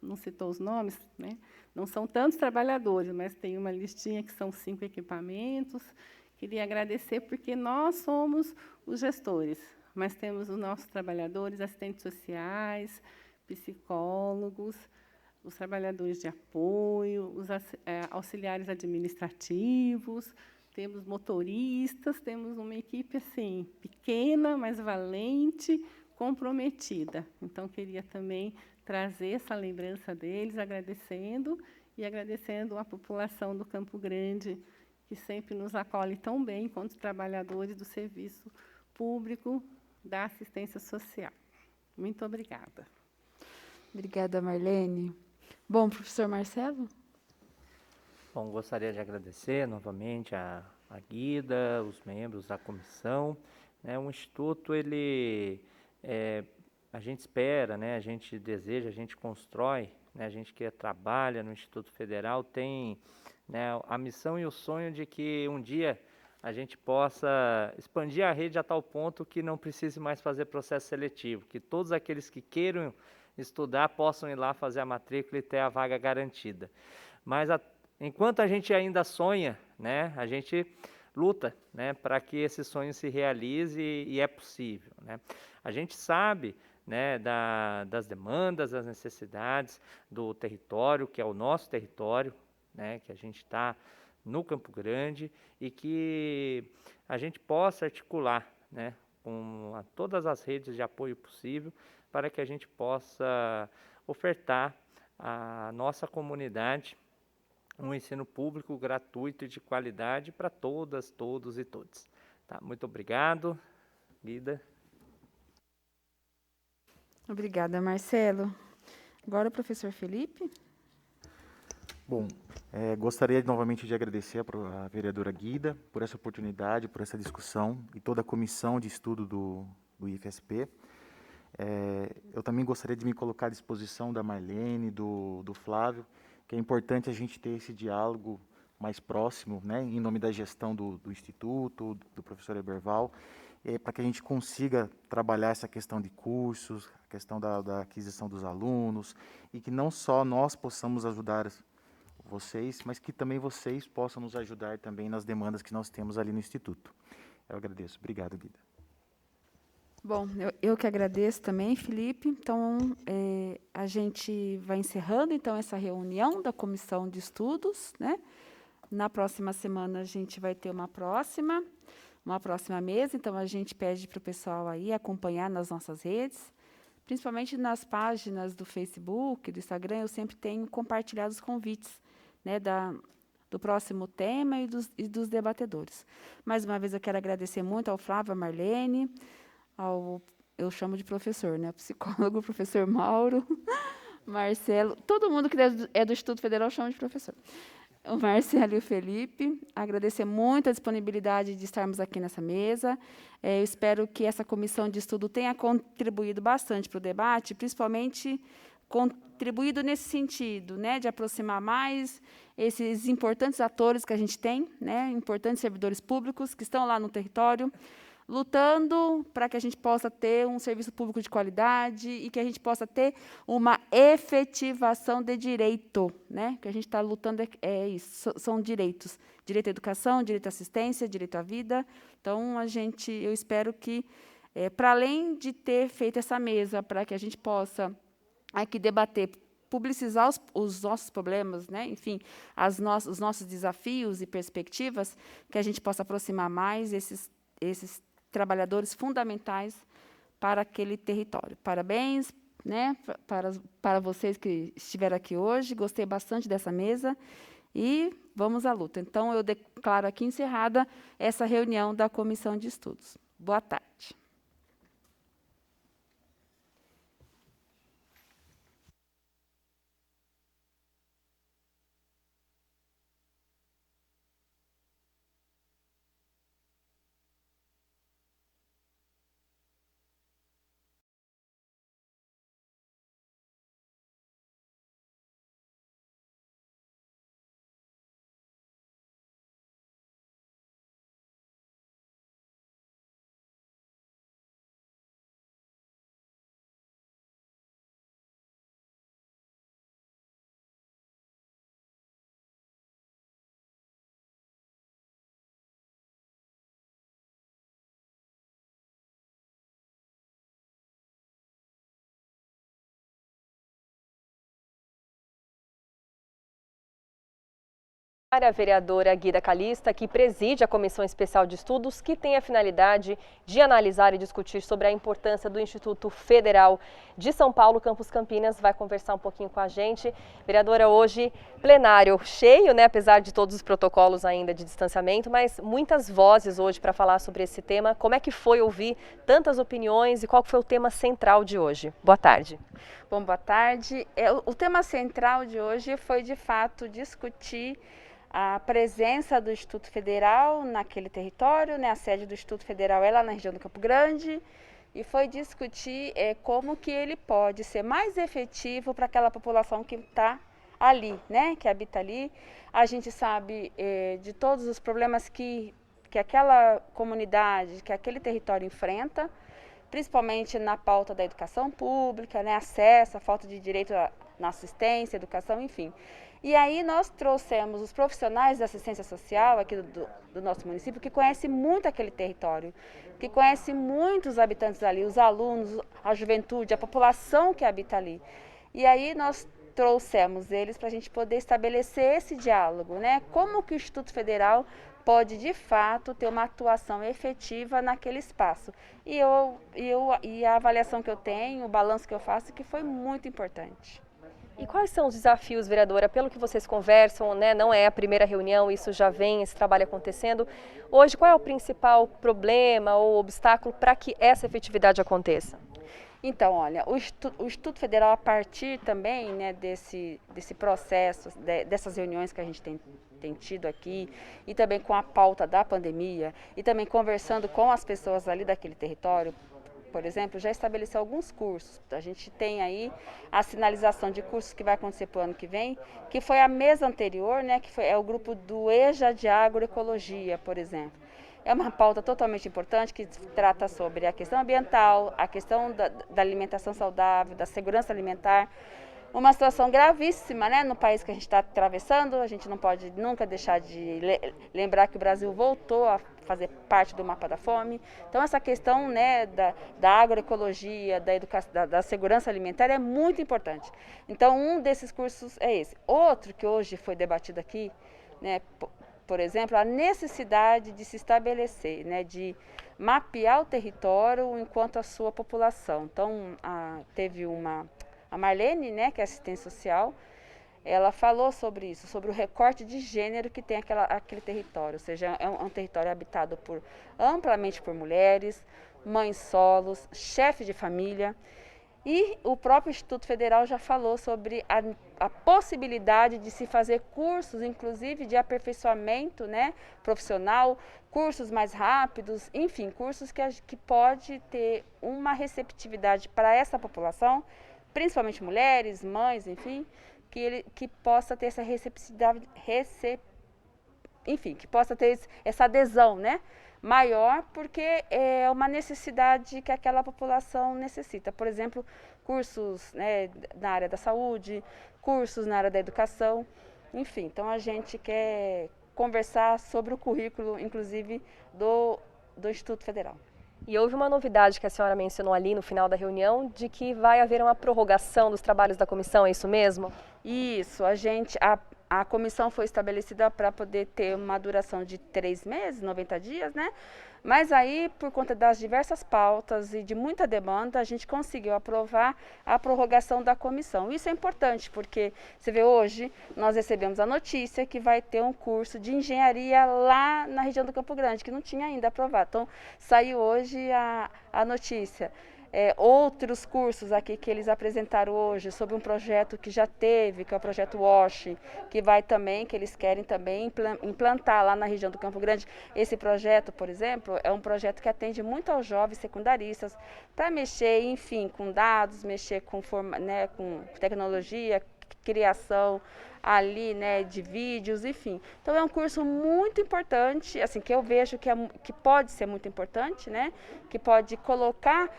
não citou os nomes, né? Não são tantos trabalhadores, mas tem uma listinha que são 5 equipamentos. Queria agradecer porque nós somos os gestores, mas temos os nossos trabalhadores, assistentes sociais, psicólogos, os trabalhadores de apoio, os auxiliares administrativos, temos motoristas, temos uma equipe assim, pequena, mas valente, comprometida. Então, queria também trazer essa lembrança deles, agradecendo a população do Campo Grande, que sempre nos acolhe tão bem enquanto trabalhadores do serviço público da assistência social. Muito obrigada. Obrigada, Marlene. Bom, professor Marcelo? Bom, gostaria de agradecer novamente a Guida, os membros da comissão. O Instituto, a gente espera, a gente deseja, a gente constrói, a gente que trabalha no Instituto Federal tem a missão e o sonho de que um dia a gente possa expandir a rede a tal ponto que não precise mais fazer processo seletivo, que todos aqueles que queiram estudar possam ir lá fazer a matrícula e ter a vaga garantida. Mas enquanto a gente ainda sonha, a gente luta, para que esse sonho se realize e é possível. A gente sabe das demandas, das necessidades do território, que é o nosso território, que a gente está no Campo Grande e que a gente possa articular com todas as redes de apoio possível para que a gente possa ofertar à nossa comunidade um ensino público gratuito e de qualidade para todas, todos e todes. Tá, muito obrigado, Guida. Obrigada, Marcelo. Agora o professor Felipe. Bom, gostaria novamente de agradecer à vereadora Guida por essa oportunidade, por essa discussão e toda a comissão de estudo do IFSP. Eu também gostaria de me colocar à disposição da Marlene, do Flávio, que é importante a gente ter esse diálogo mais próximo, em nome da gestão do Instituto, do professor Eberval, para que a gente consiga trabalhar essa questão de cursos, a questão da aquisição dos alunos, e que não só nós possamos ajudar vocês, mas que também vocês possam nos ajudar também nas demandas que nós temos ali no Instituto. Eu agradeço. Obrigado, Guida. Bom, eu que agradeço também, Felipe. Então, a gente vai encerrando, então, essa reunião da Comissão de Estudos, Na próxima semana, a gente vai ter uma próxima mesa, então, a gente pede para o pessoal aí acompanhar nas nossas redes, principalmente nas páginas do Facebook, do Instagram, eu sempre tenho compartilhado os convites, do próximo tema e dos debatedores. Mais uma vez, eu quero agradecer muito ao Flávio, à Marlene, eu chamo de professor, psicólogo, professor Mauro, Marcelo, todo mundo que é do Instituto Federal chama de professor. O Marcelo e o Felipe, agradecer muito a disponibilidade de estarmos aqui nessa mesa. Eu espero que essa comissão de estudo tenha contribuído bastante para o debate, principalmente contribuído nesse sentido, de aproximar mais esses importantes atores que a gente tem, importantes servidores públicos que estão lá no território, lutando para que a gente possa ter um serviço público de qualidade e que a gente possa ter uma efetivação de direito, que a gente está lutando é isso, são direitos, direito à educação, direito à assistência, direito à vida. Então, eu espero que, para além de ter feito essa mesa, para que a gente possa aqui debater, publicizar os nossos problemas, enfim, os nossos desafios e perspectivas, que a gente possa aproximar mais esses trabalhadores fundamentais para aquele território. Parabéns né, para vocês que estiveram aqui hoje. Gostei bastante dessa mesa e vamos à luta. Então, eu declaro aqui encerrada essa reunião da Comissão de Estudos. Boa tarde. A vereadora Guida Calista, que preside a Comissão Especial de Estudos, que tem a finalidade de analisar e discutir sobre a importância do Instituto Federal de São Paulo, Campus Campinas, vai conversar um pouquinho com a gente. Vereadora, hoje plenário cheio, né, apesar de todos os protocolos ainda de distanciamento, mas muitas vozes hoje para falar sobre esse tema. Como é que foi ouvir tantas opiniões e qual foi o tema central de hoje? Boa tarde. Bom, boa tarde. O tema central de hoje foi, de fato, discutir a presença do Instituto Federal naquele território, né? A sede do Instituto Federal é lá na região do Campo Grande, e foi discutir como que ele pode ser mais efetivo para aquela população que está ali, né? Que habita ali. A gente sabe de todos os problemas que aquela comunidade, que aquele território enfrenta, principalmente na pauta da educação pública, né? Acesso, a falta de direito na assistência, educação, enfim. E aí nós trouxemos os profissionais da assistência social aqui do nosso município, que conhecem muito aquele território, que conhecem muito os habitantes ali, os alunos, a juventude, a população que habita ali. E aí nós trouxemos eles para a gente poder estabelecer esse diálogo, né? Como que o Instituto Federal pode, de fato, ter uma atuação efetiva naquele espaço. E a avaliação que eu tenho, o balanço que eu faço, é que foi muito importante. E quais são os desafios, vereadora, pelo que vocês conversam, né? Não é a primeira reunião, isso já vem, esse trabalho acontecendo. Hoje, qual é o principal problema ou obstáculo para que essa efetividade aconteça? Então, olha, o Instituto Federal, a partir também, né, desse processo, dessas reuniões que a gente tem tido aqui, e também com a pauta da pandemia, e também conversando com as pessoas ali daquele território, por exemplo, já estabeleceu alguns cursos. A gente tem aí a sinalização de cursos que vai acontecer para o ano que vem, que foi a mesa anterior, né, que é o grupo do EJA de Agroecologia, por exemplo. É uma pauta totalmente importante que trata sobre a questão ambiental, a questão da alimentação saudável, da segurança alimentar. Uma situação gravíssima, né, no país que a gente está atravessando. A gente não pode nunca deixar de lembrar que o Brasil voltou a fazer parte do mapa da fome. Então, essa questão, né, da agroecologia, da segurança alimentar é muito importante. Então, um desses cursos é esse. Outro que hoje foi debatido aqui, né, por exemplo, a necessidade de se estabelecer, né, de mapear o território enquanto a sua população. Então, teve a Marlene, né, que é assistente social, ela falou sobre isso, sobre o recorte de gênero que tem aquele território, ou seja, é um território habitado amplamente por mulheres, mães solos, chefes de família, e o próprio Instituto Federal já falou sobre a possibilidade de se fazer cursos, inclusive de aperfeiçoamento, né, profissional, cursos mais rápidos, enfim, cursos que pode ter uma receptividade para essa população, principalmente mulheres, mães, enfim, que possa ter essa receptividade, enfim, que possa ter essa adesão, né, maior, porque é uma necessidade que aquela população necessita. Por exemplo, cursos, né, na área da saúde, cursos na área da educação, enfim. Então, a gente quer conversar sobre o currículo, inclusive, do Instituto Federal. E houve uma novidade que a senhora mencionou ali no final da reunião, de que vai haver uma prorrogação dos trabalhos da comissão, é isso mesmo? Isso, A comissão foi estabelecida para poder ter uma duração de 3 meses, 90 dias, né? Mas aí, por conta das diversas pautas e de muita demanda, a gente conseguiu aprovar a prorrogação da comissão. Isso é importante, porque você vê hoje, nós recebemos a notícia que vai ter um curso de engenharia lá na região do Campo Grande, que não tinha ainda aprovado. Então, saiu hoje a notícia. Outros cursos aqui que eles apresentaram hoje sobre um projeto que já teve, que é o projeto WASH, que vai também, que eles querem também implantar lá na região do Campo Grande. Esse projeto, por exemplo, é um projeto que atende muito aos jovens secundaristas para mexer, enfim, com dados, mexer com tecnologia, criação ali, né, de vídeos, enfim. Então é um curso muito importante, assim, que eu vejo que pode ser muito importante, né, que pode colocar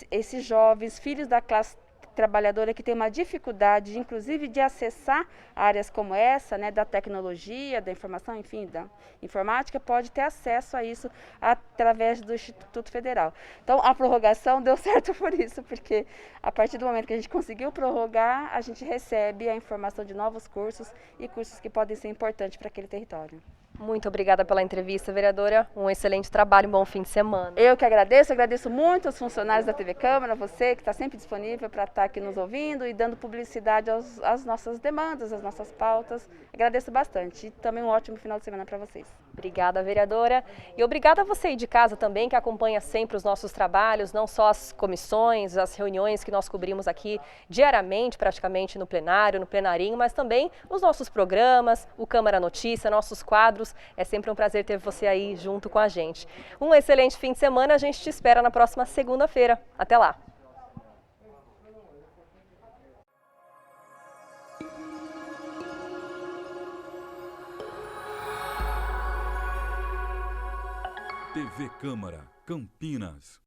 esses jovens, filhos da classe trabalhadora que tem uma dificuldade, inclusive, de acessar áreas como essa, né, da tecnologia, da informação, enfim, da informática, pode ter acesso a isso através do Instituto Federal. Então, a prorrogação deu certo por isso, porque a partir do momento que a gente conseguiu prorrogar, a gente recebe a informação de novos cursos e cursos que podem ser importantes para aquele território. Muito obrigada pela entrevista, vereadora. Um excelente trabalho e bom fim de semana. Eu que agradeço muito aos funcionários da TV Câmara, você que está sempre disponível para estar aqui nos ouvindo e dando publicidade às nossas demandas, às nossas pautas. Agradeço bastante e também um ótimo final de semana para vocês. Obrigada, vereadora. E obrigada a você aí de casa também, que acompanha sempre os nossos trabalhos, não só as comissões, as reuniões que nós cobrimos aqui diariamente, praticamente no plenário, no plenarinho, mas também os nossos programas, o Câmara Notícia, nossos quadros. É sempre um prazer ter você aí junto com a gente. Um excelente fim de semana, a gente te espera na próxima segunda-feira. Até lá! TV Câmara, Campinas.